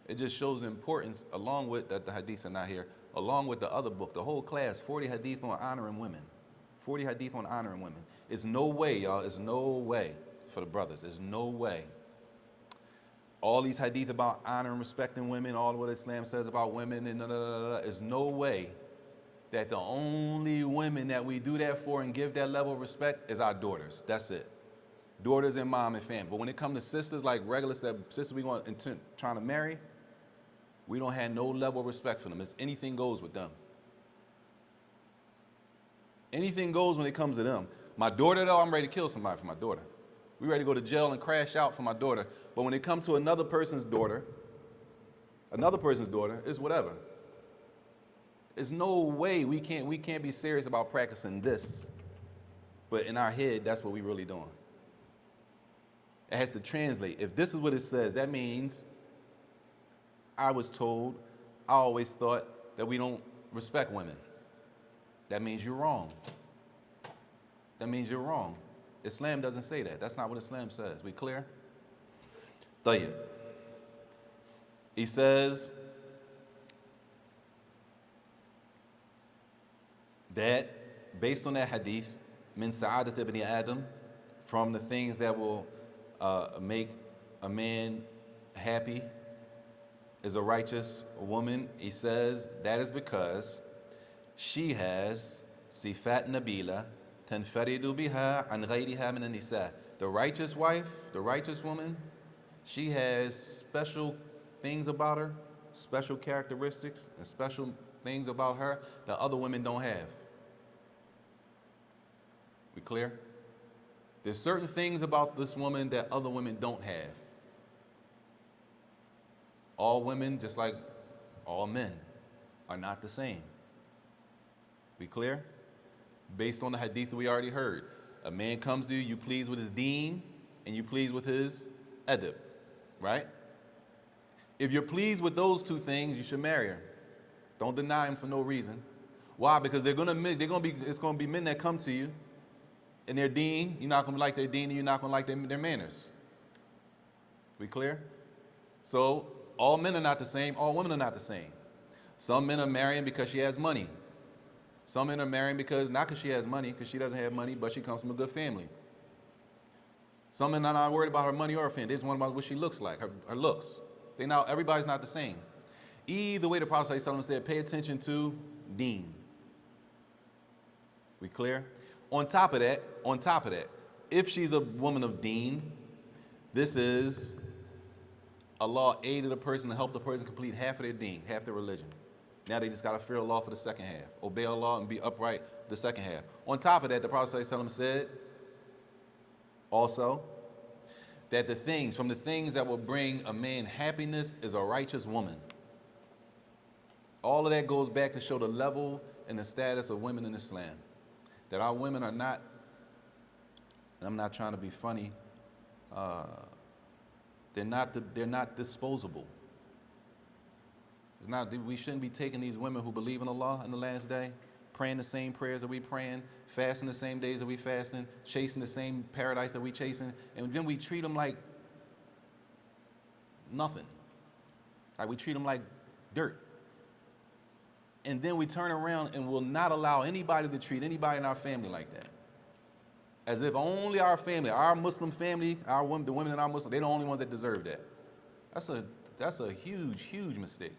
It just shows the importance, along with that the hadiths are not here, along with the other book, the whole class, 40 hadith on honoring women. 40 hadith on honoring women. It's no way, y'all, it's no way. For the brothers, there's no way. All these hadith about honoring and respecting women, all what Islam says about women, and there's no way that the only women that we do that for and give that level of respect is our daughters. That's it. Daughters and mom and family. But when it comes to sisters, like regular sisters we want trying to marry, we don't have no level of respect for them. It's anything goes with them. Anything goes when it comes to them. My daughter, though, I'm ready to kill somebody for my daughter. We ready to go to jail and crash out for my daughter. But when it comes to another person's daughter, it's whatever. There's no way we can't be serious about practicing this. But in our head, that's what we really doing. It has to translate. If this is what it says, that means I always thought that we don't respect women. That means you're wrong. Islam doesn't say that. That's not what Islam says. We clear? Tayyib. He says that based on that hadith, min sa'adat ibn Adam, from the things that will make a man happy is a righteous woman. He says that is because she has sifat nabila tanfaridu biha an ghayriha min an-nisa. The righteous wife, the righteous woman, she has special things about her, special characteristics and special things about her that other women don't have. We clear? There's certain things about this woman that other women don't have. All women, just like all men, are not the same. We clear? Based on the hadith that we already heard. A man comes to you, you pleased with his deen, and you pleased with his adab, right? If you're pleased with those two things, you should marry her. Don't deny him for no reason. Why? Because it's gonna be men that come to you, and their deen, you're not gonna like their deen, and you're not gonna like their manners. We clear? So all men are not the same, all women are not the same. Some men are marrying because she has money. Some men are marrying not because she has money, because she doesn't have money, but she comes from a good family. Some men are not worried about her money or her family. They just want about what she looks like, her looks. Everybody's not the same. Either way, the Prophet ﷺ said, pay attention to deen. We clear? On top of that, if she's a woman of deen, this is Allah aided a person to help the person complete half of their deen, half their religion. Now they just got to fear Allah for the second half. Obey Allah and be upright the second half. On top of that, the Prophet ﷺ said also that from the things that will bring a man happiness is a righteous woman. All of that goes back to show the level and the status of women in Islam. That our women are not, and I'm not trying to be funny, they're not disposable. We shouldn't be taking these women who believe in Allah in the last day, praying the same prayers that we praying, fasting the same days that we fasting, chasing the same paradise that we chasing, and then we treat them like nothing. Like we treat them like dirt. And then we turn around and will not allow anybody to treat anybody in our family like that. As if only our family, our Muslim family, the women in our Muslim, they're the only ones that deserve that. That's a huge, huge mistake.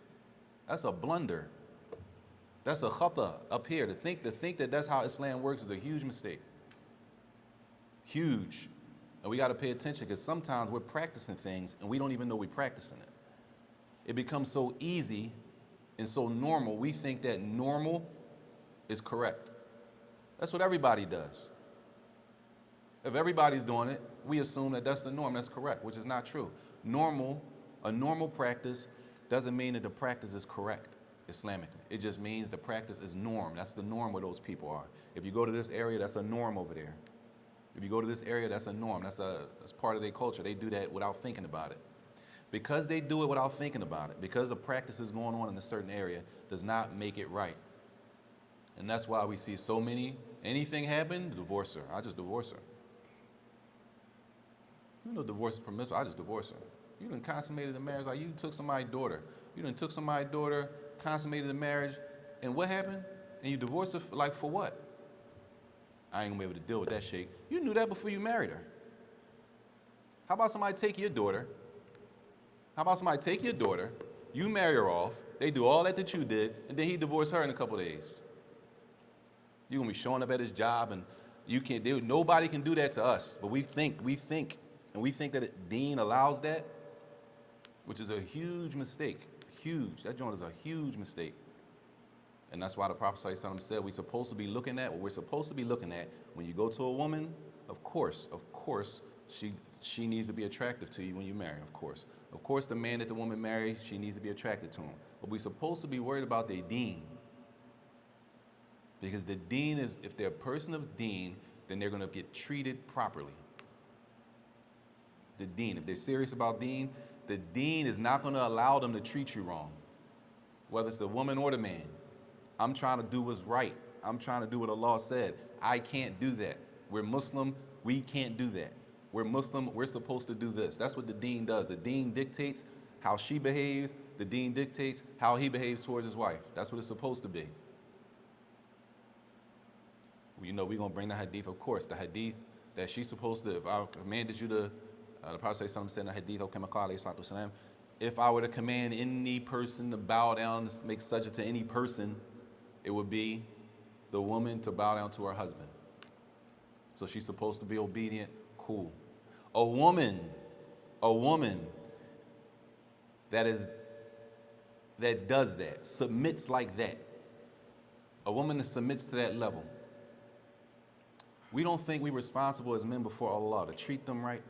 That's a blunder. That's a khata up here. To think that that's how Islam works is a huge mistake. Huge. And we got to pay attention because sometimes we're practicing things and we don't even know we're practicing it. It becomes so easy and so normal, we think that normal is correct. That's what everybody does. If everybody's doing it, we assume that that's the norm, that's correct, which is not true. A normal practice doesn't mean that the practice is correct Islamically. It just means the practice is norm. That's the norm where those people are. If you go to this area, that's a norm over there. If you go to this area, that's a norm. That's part of their culture. They do that without thinking about it. Because they do it without thinking about it, because a practice is going on in a certain area, does not make it right. And that's why we see so many, anything happen, divorce her. I just divorce her. You know divorce is permissible, I just divorce her. You done consummated the marriage, like you took somebody's daughter. You done took somebody's daughter, consummated the marriage, and what happened? And you divorced her, like for what? I ain't gonna be able to deal with that shit. You knew that before you married her. How about somebody take your daughter? You marry her off, they do all that you did, and then he divorced her in a couple days. You're gonna be showing up at his job and nobody can do that to us, but we think that Deen allows that, which is a huge mistake. Huge, that joint is a huge mistake. And that's why the Prophet ﷺ said we're supposed to be looking at what we're supposed to be looking at. When you go to a woman, of course, she needs to be attractive to you when you marry, of course. Of course, the man that the woman marries, she needs to be attracted to him. But we're supposed to be worried about their deen. Because the deen is, if they're a person of deen, then they're going to get treated properly. The deen, if they're serious about deen, the deen is not going to allow them to treat you wrong. Whether it's the woman or the man. I'm trying to do what's right. I'm trying to do what Allah said. I can't do that. We're Muslim, we can't do that. We're Muslim, we're supposed to do this. That's what the deen does. The deen dictates how she behaves. The deen dictates how he behaves towards his wife. That's what it's supposed to be. You know, we're going to bring the hadith, of course, the hadith that she's supposed to, if I commanded you to, the Prophet said in the hadith, if I were to command any person to bow down, to make sajda to any person, it would be the woman to bow down to her husband. So she's supposed to be obedient, cool. A woman that does that, submits like that. A woman that submits to that level. We don't think we're responsible as men before Allah to treat them right,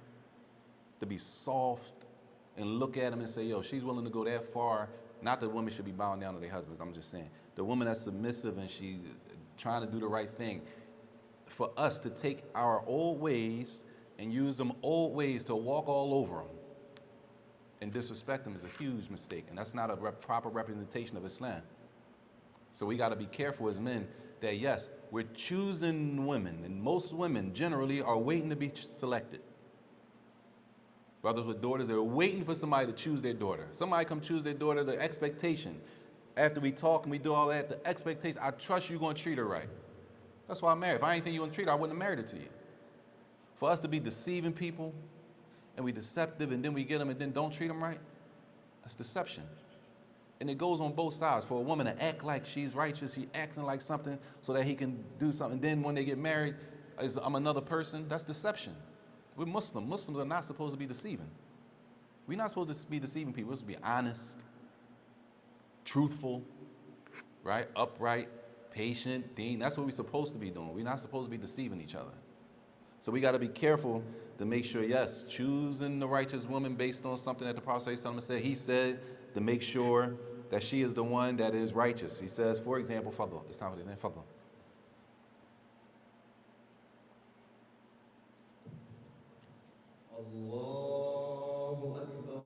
to be soft and look at them and say, yo, she's willing to go that far. Not that women should be bowing down to their husbands. I'm just saying. The woman that's submissive and she's trying to do the right thing. For us to take our old ways and use them old ways to walk all over them and disrespect them is a huge mistake. And that's not a proper representation of Islam. So we got to be careful as men that, yes, we're choosing women. And most women generally are waiting to be selected. Brothers with daughters, they're waiting for somebody to choose their daughter. Somebody come choose their daughter, the expectation. After we talk and we do all that, the expectation, I trust you're going to treat her right. That's why I'm married. If I didn't think you were going to treat her, I wouldn't have married her to you. For us to be deceiving people and we deceptive and then we get them and then don't treat them right, that's deception. And it goes on both sides. For a woman to act like she's righteous, she acting like something so that he can do something. Then when they get married, I'm another person, that's deception. We're Muslim. Muslims are not supposed to be deceiving. We're not supposed to be deceiving people. We're supposed to be honest, truthful, right? Upright, patient, deen. That's what we're supposed to be doing. We're not supposed to be deceiving each other. So we got to be careful to make sure, yes, choosing the righteous woman based on something that the Prophet said. He said to make sure that she is the one that is righteous. He says, for example, Fadl. It's time for the name, Fadl. Allahu Akbar.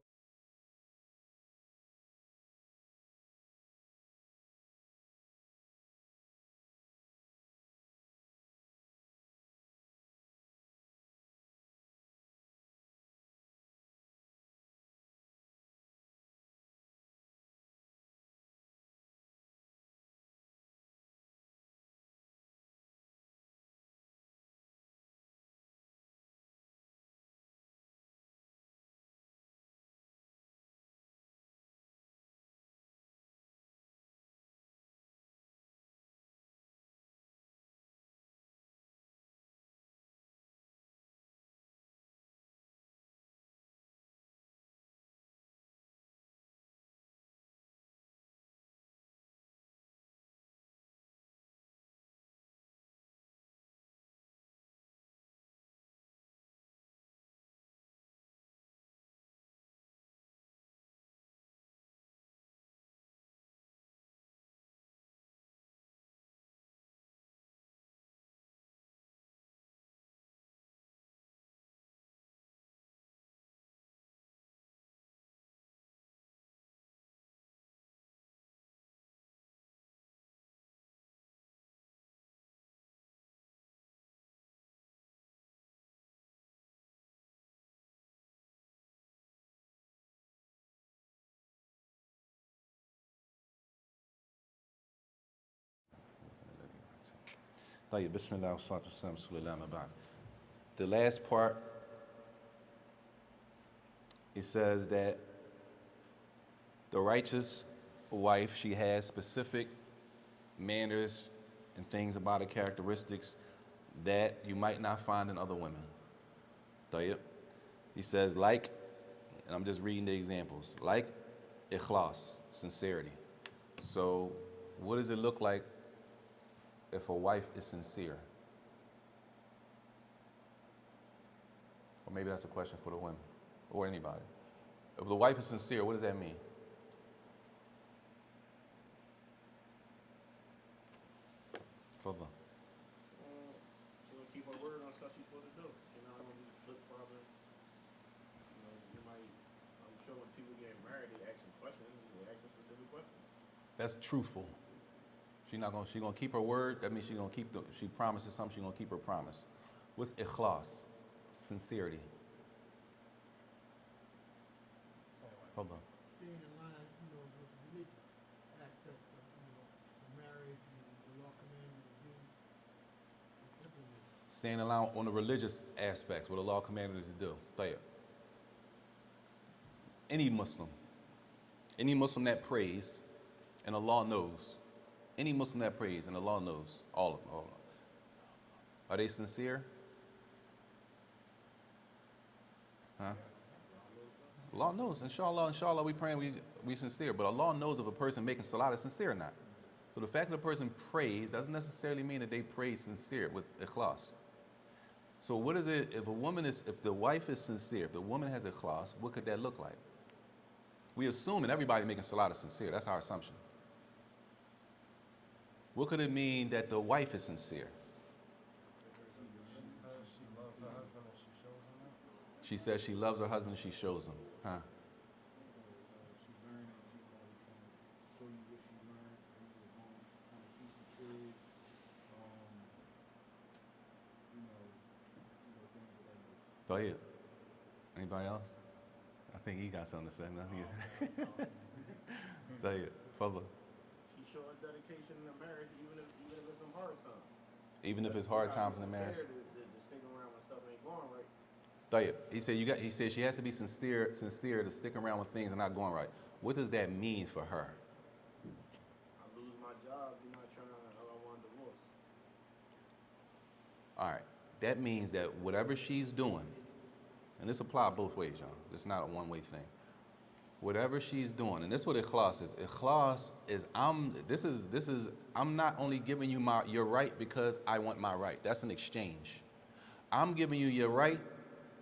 طيب بسم الله والصلاة والسلام على رسول الله ما بعد. The last part, it says that the righteous wife, she has specific manners and things about her characteristics that you might not find in other women. طيب. He says like, and I'm just reading the examples, like ikhlas, sincerity. So what does it look like if a wife is sincere? Or maybe that's a question for the women or anybody. If the wife is sincere, what does that mean? Further. She gonna keep her word on stuff she's supposed to do. She's not gonna be flip flopping. You know, you might. I'm sure when people get married, they ask some questions. They ask some specific questions. That's truthful. She gonna keep her word. That means she promises something, she's gonna keep her promise. What's ikhlas? Sincerity. Hold on. Staying in line, with the religious aspects of, the marriage and the law commanded to do and implement. Staying in line on the religious aspects, what the law commanded to do. Tayyib. Any Muslim that prays, and Allah knows. Any Muslim that prays, and Allah knows, all of them. Are they sincere? Huh? Allah knows. Inshallah, we praying, we sincere. But Allah knows if a person making salat is sincere or not. So the fact that a person prays doesn't necessarily mean that they pray sincere with ikhlas. So what is it, if the wife is sincere, if the woman has a ikhlas, what could that look like? We assuming everybody making salat is sincere. That's our assumption. What could it mean that the wife is sincere? She says she loves her husband and she shows him. Huh? She learned and she trying to show you what she learned, trying to teach the kids, things of that nature. Go ahead. Anybody else? I think he got something to say. No, Go ahead. Further. She showed her dedication in the marriage, even if it's some hard times. Even if it's hard times in the marriage. To stick around when stuff ain't going right. Go ahead. He said she has to be sincere to stick around when things are not going right. What does that mean for her? I lose my job, you're not trying to, I want a divorce. All right. That means that whatever she's doing, and this applies both ways, y'all. It's not a one-way thing. Whatever she's doing, and this is what ikhlas is. Ikhlas is I'm not only giving you your right because I want my right. That's an exchange. I'm giving you your right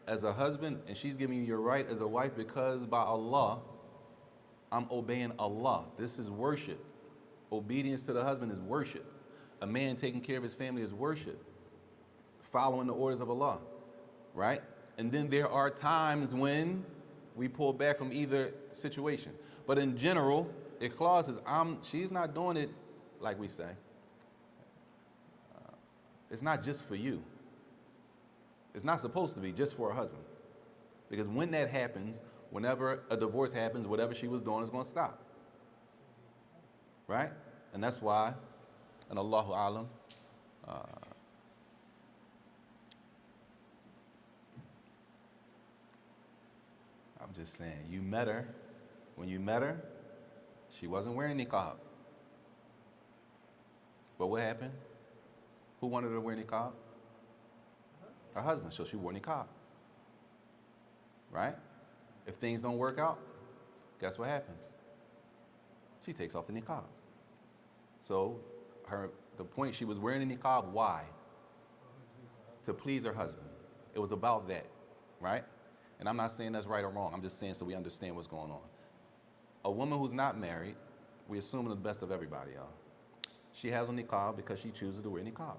as a husband, and she's giving you your right as a wife because by Allah, I'm obeying Allah. This is worship. Obedience to the husband is worship. A man taking care of his family is worship. Following the orders of Allah, right? And then there are times when we pull back from either situation. But in general, ikhlas is she's not doing it like we say. It's not just for you. It's not supposed to be just for her husband. Because when that happens, whenever a divorce happens, whatever she was doing is going to stop. Right? And that's why, and Allahu Alam, I'm just saying, you met her. When you met her, she wasn't wearing niqab. But what happened? Who wanted her to wear niqab? Her husband, so she wore niqab. Right? If things don't work out, guess what happens? She takes off the niqab. So the point, she was wearing the niqab, why? To please her husband. It was about that, right? And I'm not saying that's right or wrong. I'm just saying so we understand what's going on. A woman who's not married, we assume the best of everybody, y'all. She has a niqab because she chooses to wear niqab.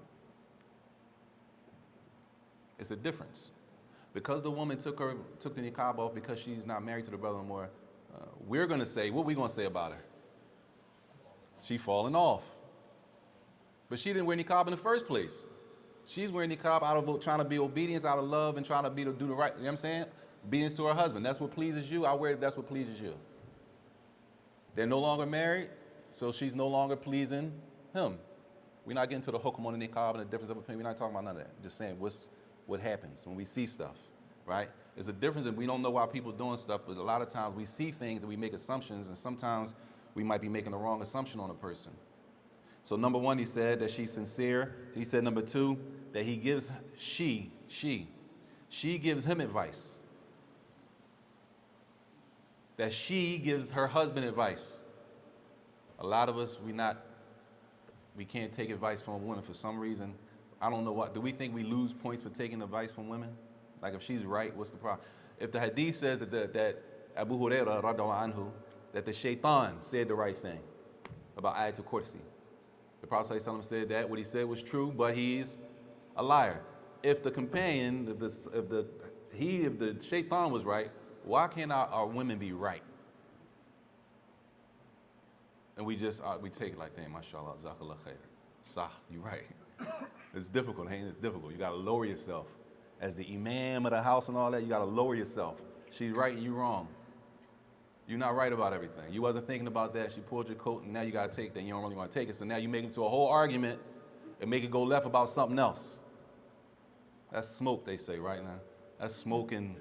It's a difference. Because the woman took the niqab off because she's not married to the brother anymore, we're going to say, what are we going to say about her? She falling off. But she didn't wear niqab in the first place. She's wearing niqab out of trying to be obedience, out of love, and trying to do the right, you know what I'm saying? Obedience to her husband. That's what pleases you. I wear it, that's what pleases you. They're no longer married, so she's no longer pleasing him. We're not getting to the hukum on the niqab and the difference of opinion. We're not talking about none of that. I'm just saying what happens when we see stuff, right? There's a difference, and we don't know why people are doing stuff, but a lot of times we see things and we make assumptions, and sometimes we might be making the wrong assumption on a person. So number one, he said that she's sincere. He said number two, that he gives, she gives him advice. That she gives her husband advice. A lot of us, we can't take advice from a woman for some reason. I don't know what, do we think we lose points for taking advice from women? Like if she's right, what's the problem? If the hadith says that Abu Hurairah, radallahu anhu, that the shaitan said the right thing about ayatul kursi. The Prophet ﷺ said that what he said was true, but he's a liar. If the companion, if the shaitan was right, why can't our women be right? And we take it like, damn, mashallah, jazakallah khair. Sah, you right. It's difficult, ain't it? It's difficult. You gotta lower yourself. As the imam of the house and all that, you gotta lower yourself. She's right and you wrong. You're not right about everything. You wasn't thinking about that. She pulled your coat and now you gotta take that. You don't really wanna take it. So now you make it to a whole argument and make it go left about something else. That's smoke, they say right now. That's smoking,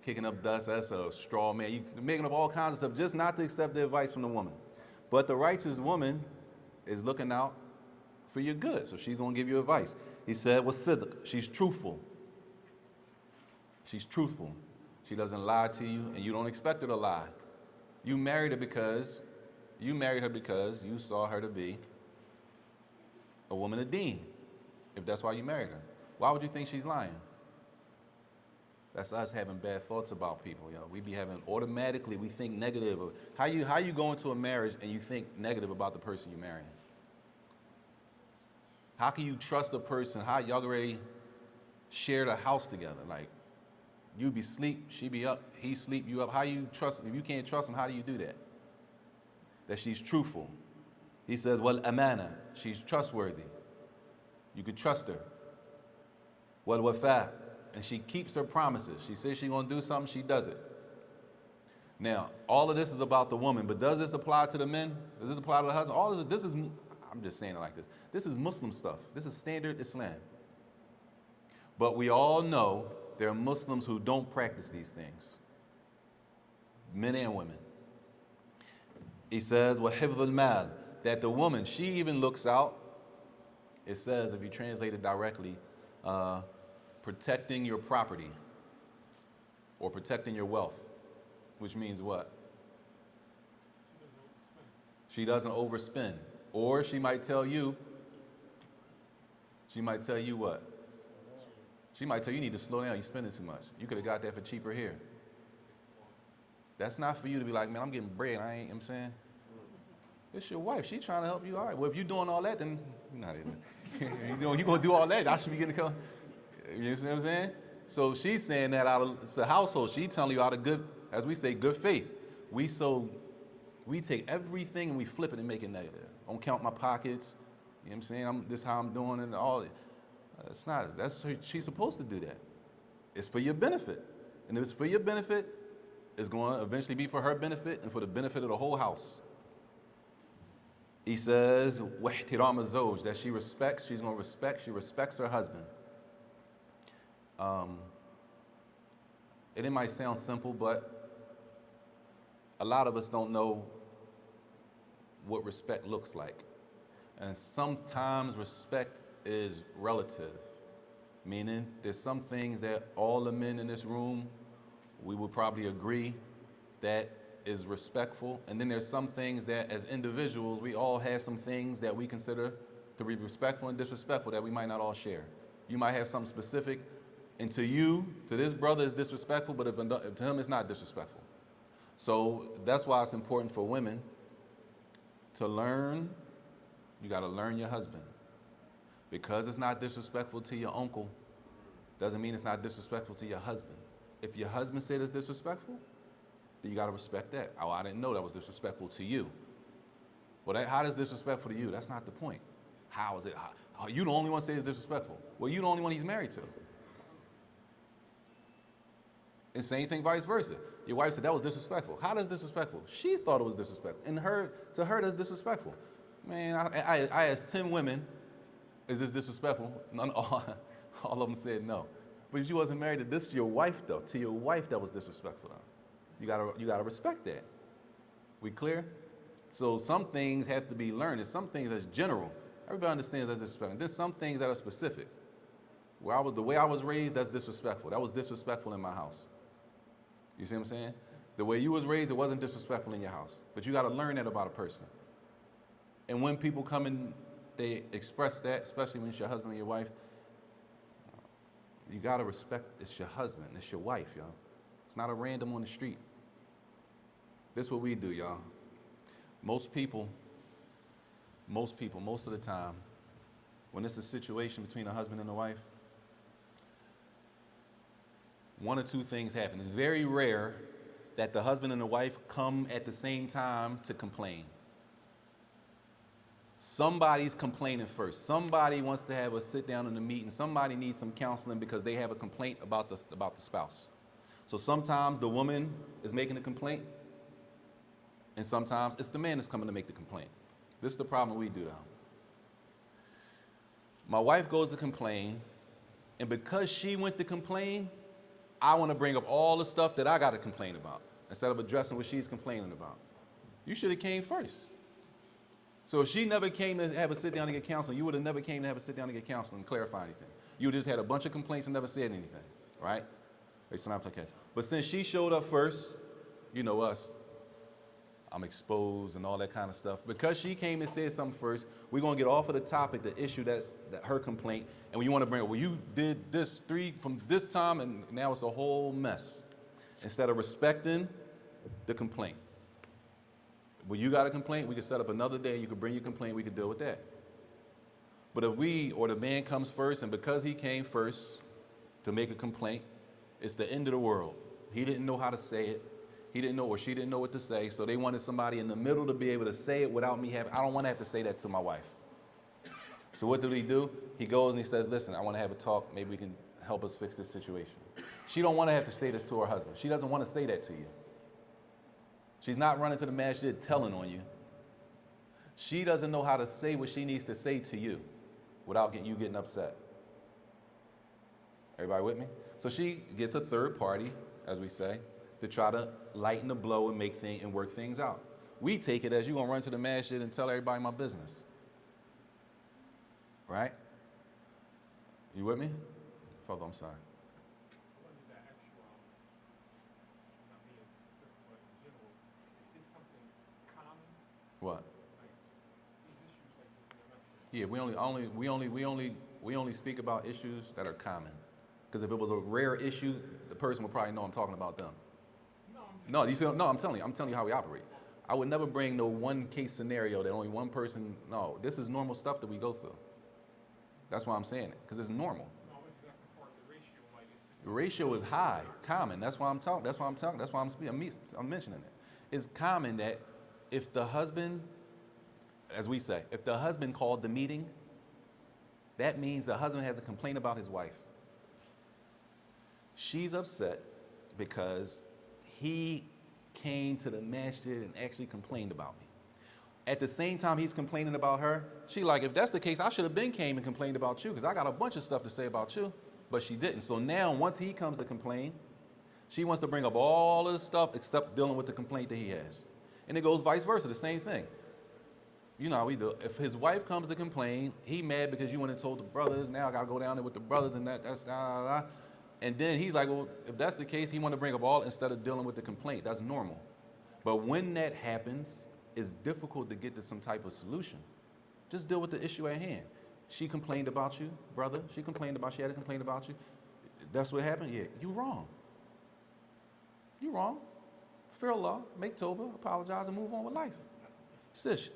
kicking up dust. That's a straw man. You're making up all kinds of stuff just not to accept the advice from the woman. But the righteous woman is looking out for your good. So she's gonna give you advice. He said, what's sidq? She's truthful. She's truthful. She doesn't lie to you and you don't expect her to lie. You married her because you saw her to be a woman of deen. If that's why you married her. Why would you think she's lying? That's us having bad thoughts about people. You know, we be having automatically we think negative. How you go into a marriage and you think negative about the person you're marrying? How can you trust a person? How y'all already shared a house together? Like you be sleep, she be up, he sleep, you up. How you trust? If you can't trust him, how do you do that? That she's truthful. He says, well, amana, she's trustworthy. You could trust her. Well, wafa, and she keeps her promises. She says she's gonna do something, she does it. Now, all of this is about the woman, but does this apply to the men? Does this apply to the husband? All this is, I'm just saying it like this. This is Muslim stuff. This is standard Islam. But we all know there are Muslims who don't practice these things, men and women. He says, وَحِفْظُ الْمَالِ, that the woman, she even looks out. It says, if you translate it directly, protecting your property or protecting your wealth, which means what? She doesn't overspend. Or she might tell you what? She might tell you, you need to slow down, you're spending too much. You could have got that for cheaper here. That's not for you to be like, man, I'm getting bread, I ain't, you know what I'm saying? It's your wife, she's trying to help you. All right, well, if you're doing all that, then you're not even. You're going to do all that, I should be getting the you see what I'm saying? So she's saying that it's the household. She's telling you out of good, as we say, good faith. We take everything and we flip it and make it negative. Don't count my pockets. You know what I'm saying? This is how I'm doing and all. That's not. She's supposed to do that. It's for your benefit. And if it's for your benefit, it's going to eventually be for her benefit and for the benefit of the whole house. He says, وَاحْتِرَامَ الزَّوْجِ, that she respects, she's going to respect, she respects her husband. It might sound simple, but a lot of us don't know what respect looks like. And sometimes respect is relative, meaning there's some things that all the men in this room, we would probably agree that is respectful. And then there's some things that as individuals, we all have some things that we consider to be respectful and disrespectful that we might not all share. You might have something specific, and to you, to this brother, is disrespectful, but if to him it's not disrespectful. So that's why it's important for women to learn. You got to learn your husband. Because it's not disrespectful to your uncle, doesn't mean it's not disrespectful to your husband. If your husband said it's disrespectful, then you got to respect that. Oh, I didn't know that was disrespectful to you. Well, how is disrespectful to you? That's not the point. How is it? How, you the only one say it's disrespectful. Well, you the only one he's married to. And same thing vice versa. Your wife said that was disrespectful. How does disrespectful? She thought it was disrespectful. And to her, that's disrespectful. Man, I asked 10 women, is this disrespectful? All of them said no. But if you wasn't married to this, your wife though. To your wife, that was disrespectful though. You gotta respect that. We clear? So some things have to be learned. There's some things that's general. Everybody understands that's disrespectful. There's some things that are specific. The way I was raised, that's disrespectful. That was disrespectful in my house. You see what I'm saying? The way you was raised, it wasn't disrespectful in your house. But you got to learn that about a person. And when people come and they express that, especially when it's your husband or your wife, you got to respect it's your husband, it's your wife, y'all. It's not a random on the street. This is what we do, y'all. Most people, most of the time, when it's a situation between a husband and a wife, one or two things happen. It's very rare that the husband and the wife come at the same time to complain. Somebody's complaining first. Somebody wants to have a sit down in a meeting. Somebody needs some counseling because they have a complaint about the spouse. So sometimes the woman is making a complaint, and sometimes it's the man that's coming to make the complaint. This is the problem we do though. My wife goes to complain, and because she went to complain, I want to bring up all the stuff that I got to complain about instead of addressing what she's complaining about. You should have came first. So if she never came to have a sit down and get counseling, you would have never came to have a sit down and get counseling and clarify anything. You just had a bunch of complaints and never said anything, right? But since she showed up first, you know us, I'm exposed and all that kind of stuff. Because she came and said something first, we're gonna get off of the topic, the issue that her complaint, and you want to bring it. Well, you did this from this time, and now it's a whole mess. Instead of respecting the complaint. Well, you got a complaint, we can set up another day. You can bring your complaint, we can deal with that. But if we or the man comes first, and because he came first to make a complaint, it's the end of the world. He didn't know how to say it. He didn't know, or she didn't know what to say, so they wanted somebody in the middle to be able to say it without me having, I don't want to have to say that to my wife. So what do? He goes and he says, listen, I want to have a talk, maybe we can help us fix this situation. She don't want to have to say this to her husband. She doesn't want to say that to you. She's not running to the masjid telling on you. She doesn't know how to say what she needs to say to you without you getting upset. Everybody with me? So she gets a third party, as we say, to try to lighten the blow and make things and work things out. We take it as you gonna run to the masjid and tell everybody my business. Right? You with me? Father, I'm sorry. Wanted to ask you, not being specific, but in general, is this something common? What? Like these issues like this in the masjid? Yeah, we only speak about issues that are common. Because if it was a rare issue, the person would probably know I'm talking about them. No, I'm telling you how we operate. I would never bring no one case scenario that only one person, no, this is normal stuff that we go through. That's why I'm saying it, because it's normal. no, I was just asking for the ratio, like is The ratio is high, common. That's why I'm mentioning it. It's common that if the husband, as we say, if the husband called the meeting, that means the husband has a complaint about his wife. She's upset because he came to the masjid and actually complained about me. At the same time he's complaining about her, she like, if that's the case, I should have been came and complained about you because I got a bunch of stuff to say about you, but she didn't. So now once he comes to complain, she wants to bring up all of the stuff except dealing with the complaint that he has. And it goes vice versa, the same thing. You know how we do. If his wife comes to complain, he mad because you went and told the brothers, now I gotta go down there with the brothers and that's da, da, da. And then he's like, well, if that's the case, he want to bring up all instead of dealing with the complaint. That's normal. But when that happens, it's difficult to get to some type of solution. Just deal with the issue at hand. She complained about you, brother. She had a complaint about you. That's what happened? Yeah, you wrong. You wrong. Fear Allah, make tawbah, apologize, and move on with life. Sis,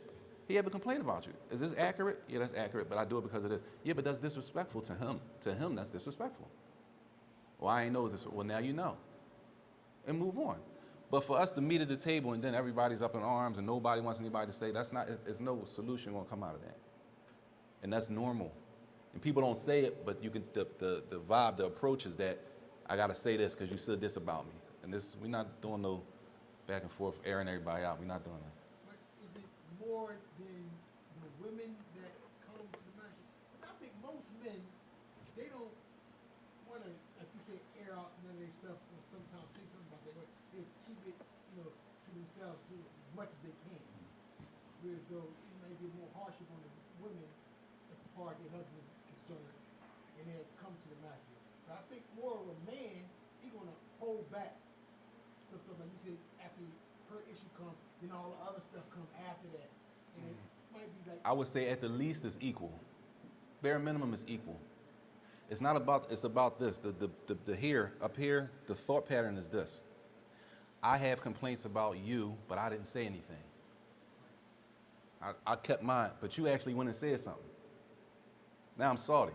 he had a complaint about you. Is this accurate? Yeah, that's accurate, but I do it because of this. Yeah, but that's disrespectful to him. To him, that's disrespectful. Well, I ain't know this. Well, now you know. And move on. But for us to meet at the table and then everybody's up in arms and nobody wants anybody to say, there's no solution gonna come out of that. And that's normal. And people don't say it, but you can, the vibe, the approach is that I gotta say this because you said this about me. And this, we're not doing no back and forth, airing everybody out. We're not doing that. But is it more than the women that come to the masjid? I think most men, they don't want to, like you say, air out none of their stuff or sometimes say something about their wife. They keep it, to themselves too, as much as they can. Whereas though it may be more harsher on the women as far as their husband is concerned, and they come to the masjid. So I think more of a man, he's gonna hold back stuff like you said, after her issue come, then all the other stuff come after that. And it might be like I would say at the least it's equal. Bare minimum is equal. It's not about, it's about this. The here, up here, the thought pattern is this. I have complaints about you, but I didn't say anything. I kept mine, but you actually went and said something. Now I'm salty.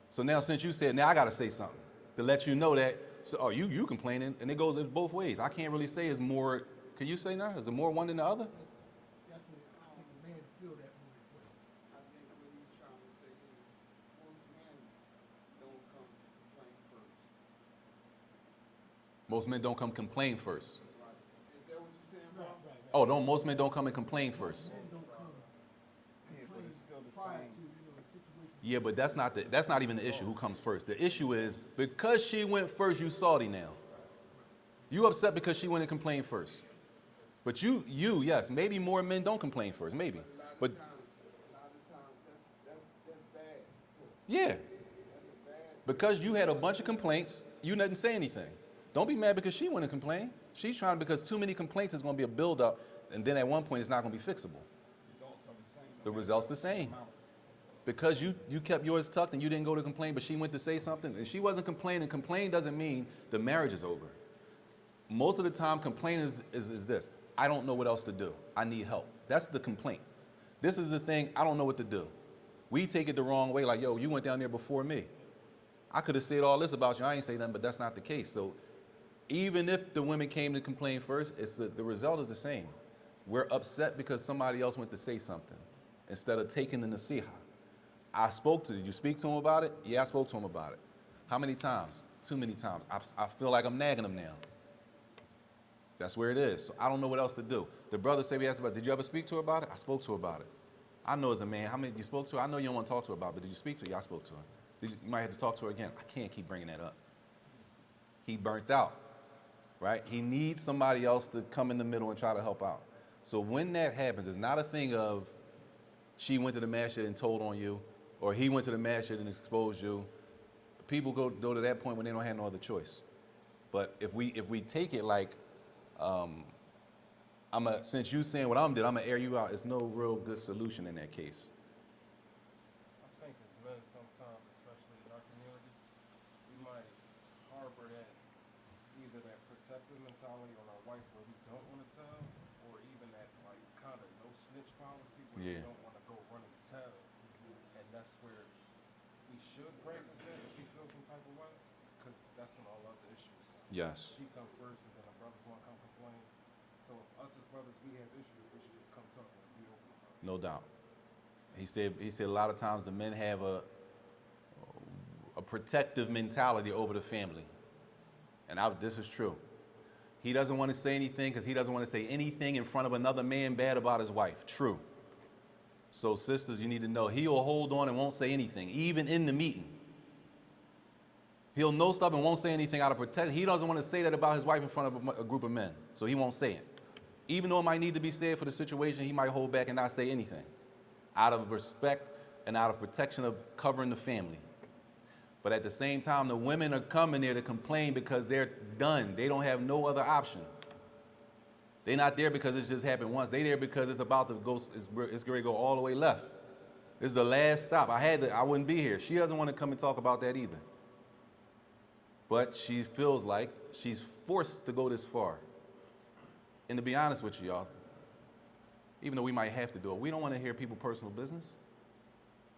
So now since you said, now I gotta say something to let you know that, so, oh, you complaining, and it goes both ways. I can't really say it's more, can you say now? Is it more one than the other? that's what I think the man feel that way. I think what he's trying to say is most men don't come complain first. Most men don't come complain first. Right. Is that what you're saying, bro? Oh, most men don't come and complain first. Men don't come complain prior to, the situation. Yeah, but that's not even the issue, who comes first. The issue is, because she went first, you salty now. You upset because she went and complained first. But you, yes, maybe more men don't complain first, maybe. But A lot of times that's bad too. yeah, That's a bad. because you had a bunch of complaints, you didn't say anything. Don't be mad because she went and complained. She's trying, because too many complaints is gonna be a buildup, And then at one point, it's not going to be fixable. Results are the same. The result's the same. Because you kept yours tucked and you didn't go to complain, but she went to say something, and she wasn't complaining. Complain doesn't mean the marriage is over. Most of the time, complaint is this: I don't know what else to do. I need help. That's the complaint. This is the thing: I don't know what to do. We take it the wrong way, like, yo, you went down there before me. I could have said all this about you. I ain't say nothing, but that's not the case. So even if the women came to complain first, the result is the same. We're upset because somebody else went to say something instead of taking the nasiha. I spoke to, did you speak to him about it? Yeah, I spoke to him about it. How many times? Too many times. I feel like I'm nagging him now. That's where it is. So I don't know what else to do. The brother said, we asked about, did you ever speak to her about it? I spoke to her about it. I know as a man, how many you spoke to her? I know you don't want to talk to her about it, but did you speak to her? Yeah, I spoke to her. You might have to talk to her again. I can't keep bringing that up. He burnt out, right? He needs somebody else to come in the middle and try to help out. So when that happens, it's not a thing of she went to the masjid and told on you, or he went to the masjid and exposed you. People go to that point when they don't have no other choice. But if we take it like, since you saying what I'm gonna air you out, it's no real good solution in that case. I think as men sometimes, especially in our community, we might harbor that either that protective mentality on our wife where we don't want to tell, or even that like kind of no snitch policy where we don't want to go run and tell. And that's where we should practice that if we feel some type of way, because that's when all other issues come. Yes. She come first and then the brothers want to come complain. So if us as brothers, we have issues, we should just come talk and be open about it. No doubt. He said a lot of times the men have a protective mentality over the family. And this is true. He doesn't want to say anything because he doesn't want to say anything in front of another man bad about his wife. True. So sisters, you need to know he'll hold on and won't say anything, even in the meeting. He'll know stuff and won't say anything out of protection. He doesn't want to say that about his wife in front of a group of men, so he won't say it. Even though it might need to be said for the situation, he might hold back and not say anything out of respect and out of protection of covering the family. But at the same time, the women are coming there to complain because they're done. They don't have no other option. They're not there because it just happened once. They're there because it's about to go, it's going to go all the way left. This is the last stop. I wouldn't be here. She doesn't want to come and talk about that either. But she feels like she's forced to go this far. And to be honest with you, y'all, even though we might have to do it, we don't want to hear people's personal business.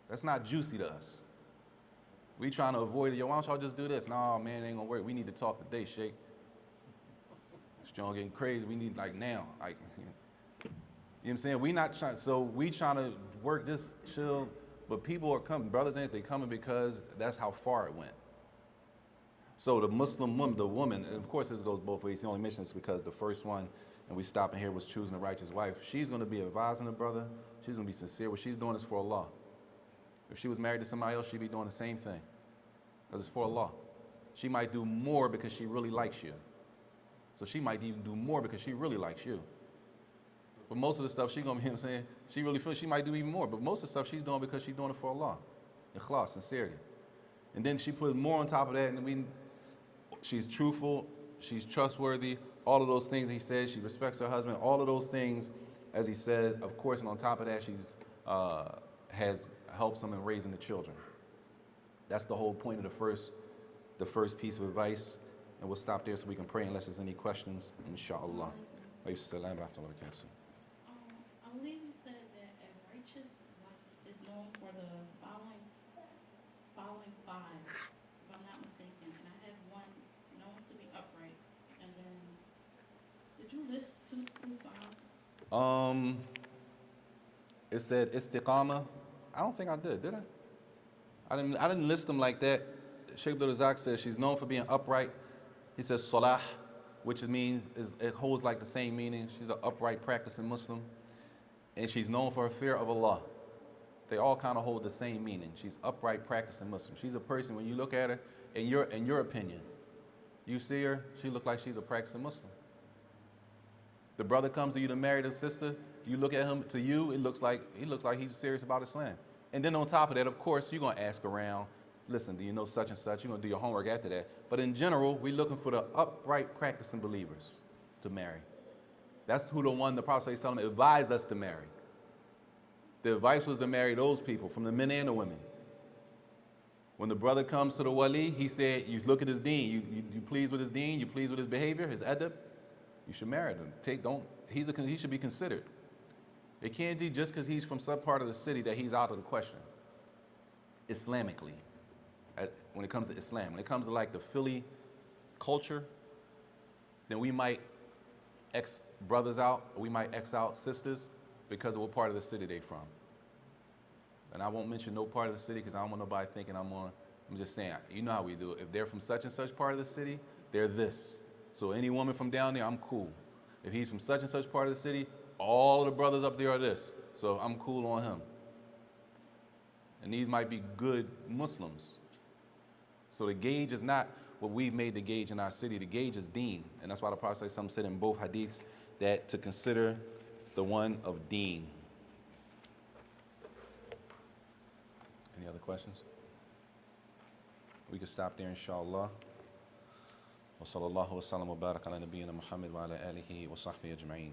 That's not juicy to us. We trying to avoid it. Yo, why don't y'all just do this? No, man, it ain't gonna work. We need to talk today, Sheikh. Strong getting crazy. We need like now. Like, you know what I'm saying? We not trying. So we trying to work this chill. But people are coming, brothers, ain't they coming because that's how far it went. So the Muslim woman, the woman, and of course this goes both ways. He only mentions this because the first one, and we stopping here, was choosing the righteous wife. She's going to be advising the brother. She's going to be sincere. What she's doing is for Allah. If she was married to somebody else, she'd be doing the same thing. Because it's for Allah. She might do more because she really likes you. So she might even do more because she really likes you. But most of the stuff she's going to be, saying, she really feels she might do even more. But most of the stuff she's doing because she's doing it for Allah. Ikhlas, sincerity. And then she put more on top of that, and she's truthful, she's trustworthy, all of those things he said, she respects her husband, all of those things, as he said, of course, and on top of that, she's has helps him in raising the children. That's the whole point of the first piece of advice, and we'll stop there so we can pray unless there's any questions, inshallah. I believe you said that a righteous wife is known for the following five, if I'm not mistaken. And I have one known to be upright. And then, did you list two through five? It said istiqama. I don't think I did I? I didn't list them like that. Sheikh Abdul Razak says she's known for being upright. He says salah, which means it holds like the same meaning. She's an upright practicing Muslim. And she's known for her fear of Allah. They all kind of hold the same meaning. She's upright practicing Muslim. She's a person, when you look at her, in your opinion, you see her, she look like she's a practicing Muslim. The brother comes to you to marry the sister, you look at him, to you, he looks like he's serious about Islam. And then on top of that, of course, you're going to ask around, listen, do you know such and such? You're going to do your homework after that. But in general, we're looking for the upright practicing believers to marry. That's who the one the Prophet ﷺ advised us to marry. The advice was to marry those people, from the men and the women. When the brother comes to the wali, he said, you look at his deen, you pleased with his deen, you pleased with his behavior, his adab, you should marry him. He should be considered. It can't be just because he's from some part of the city that he's out of the question. Islamically, when it comes to Islam, when it comes to like the Philly culture, then we might X brothers out, or we might X out sisters because of what part of the city they from. And I won't mention no part of the city because I don't want nobody thinking I'm just saying, you know how we do it. If they're from such and such part of the city, they're this. So any woman from down there, I'm cool. If he's from such and such part of the city, all of the brothers up there are this. So I'm cool on him. And these might be good Muslims. So the gauge is not what we've made the gauge in our city. The gauge is deen. And that's why the Prophet said in both hadiths that to consider the one of deen. Any other questions? We can stop there, inshallah. Wa sallallahu wa sallam wa barak ala nabiyyina Muhammad wa ala alihi wa sahbihi ajma'in.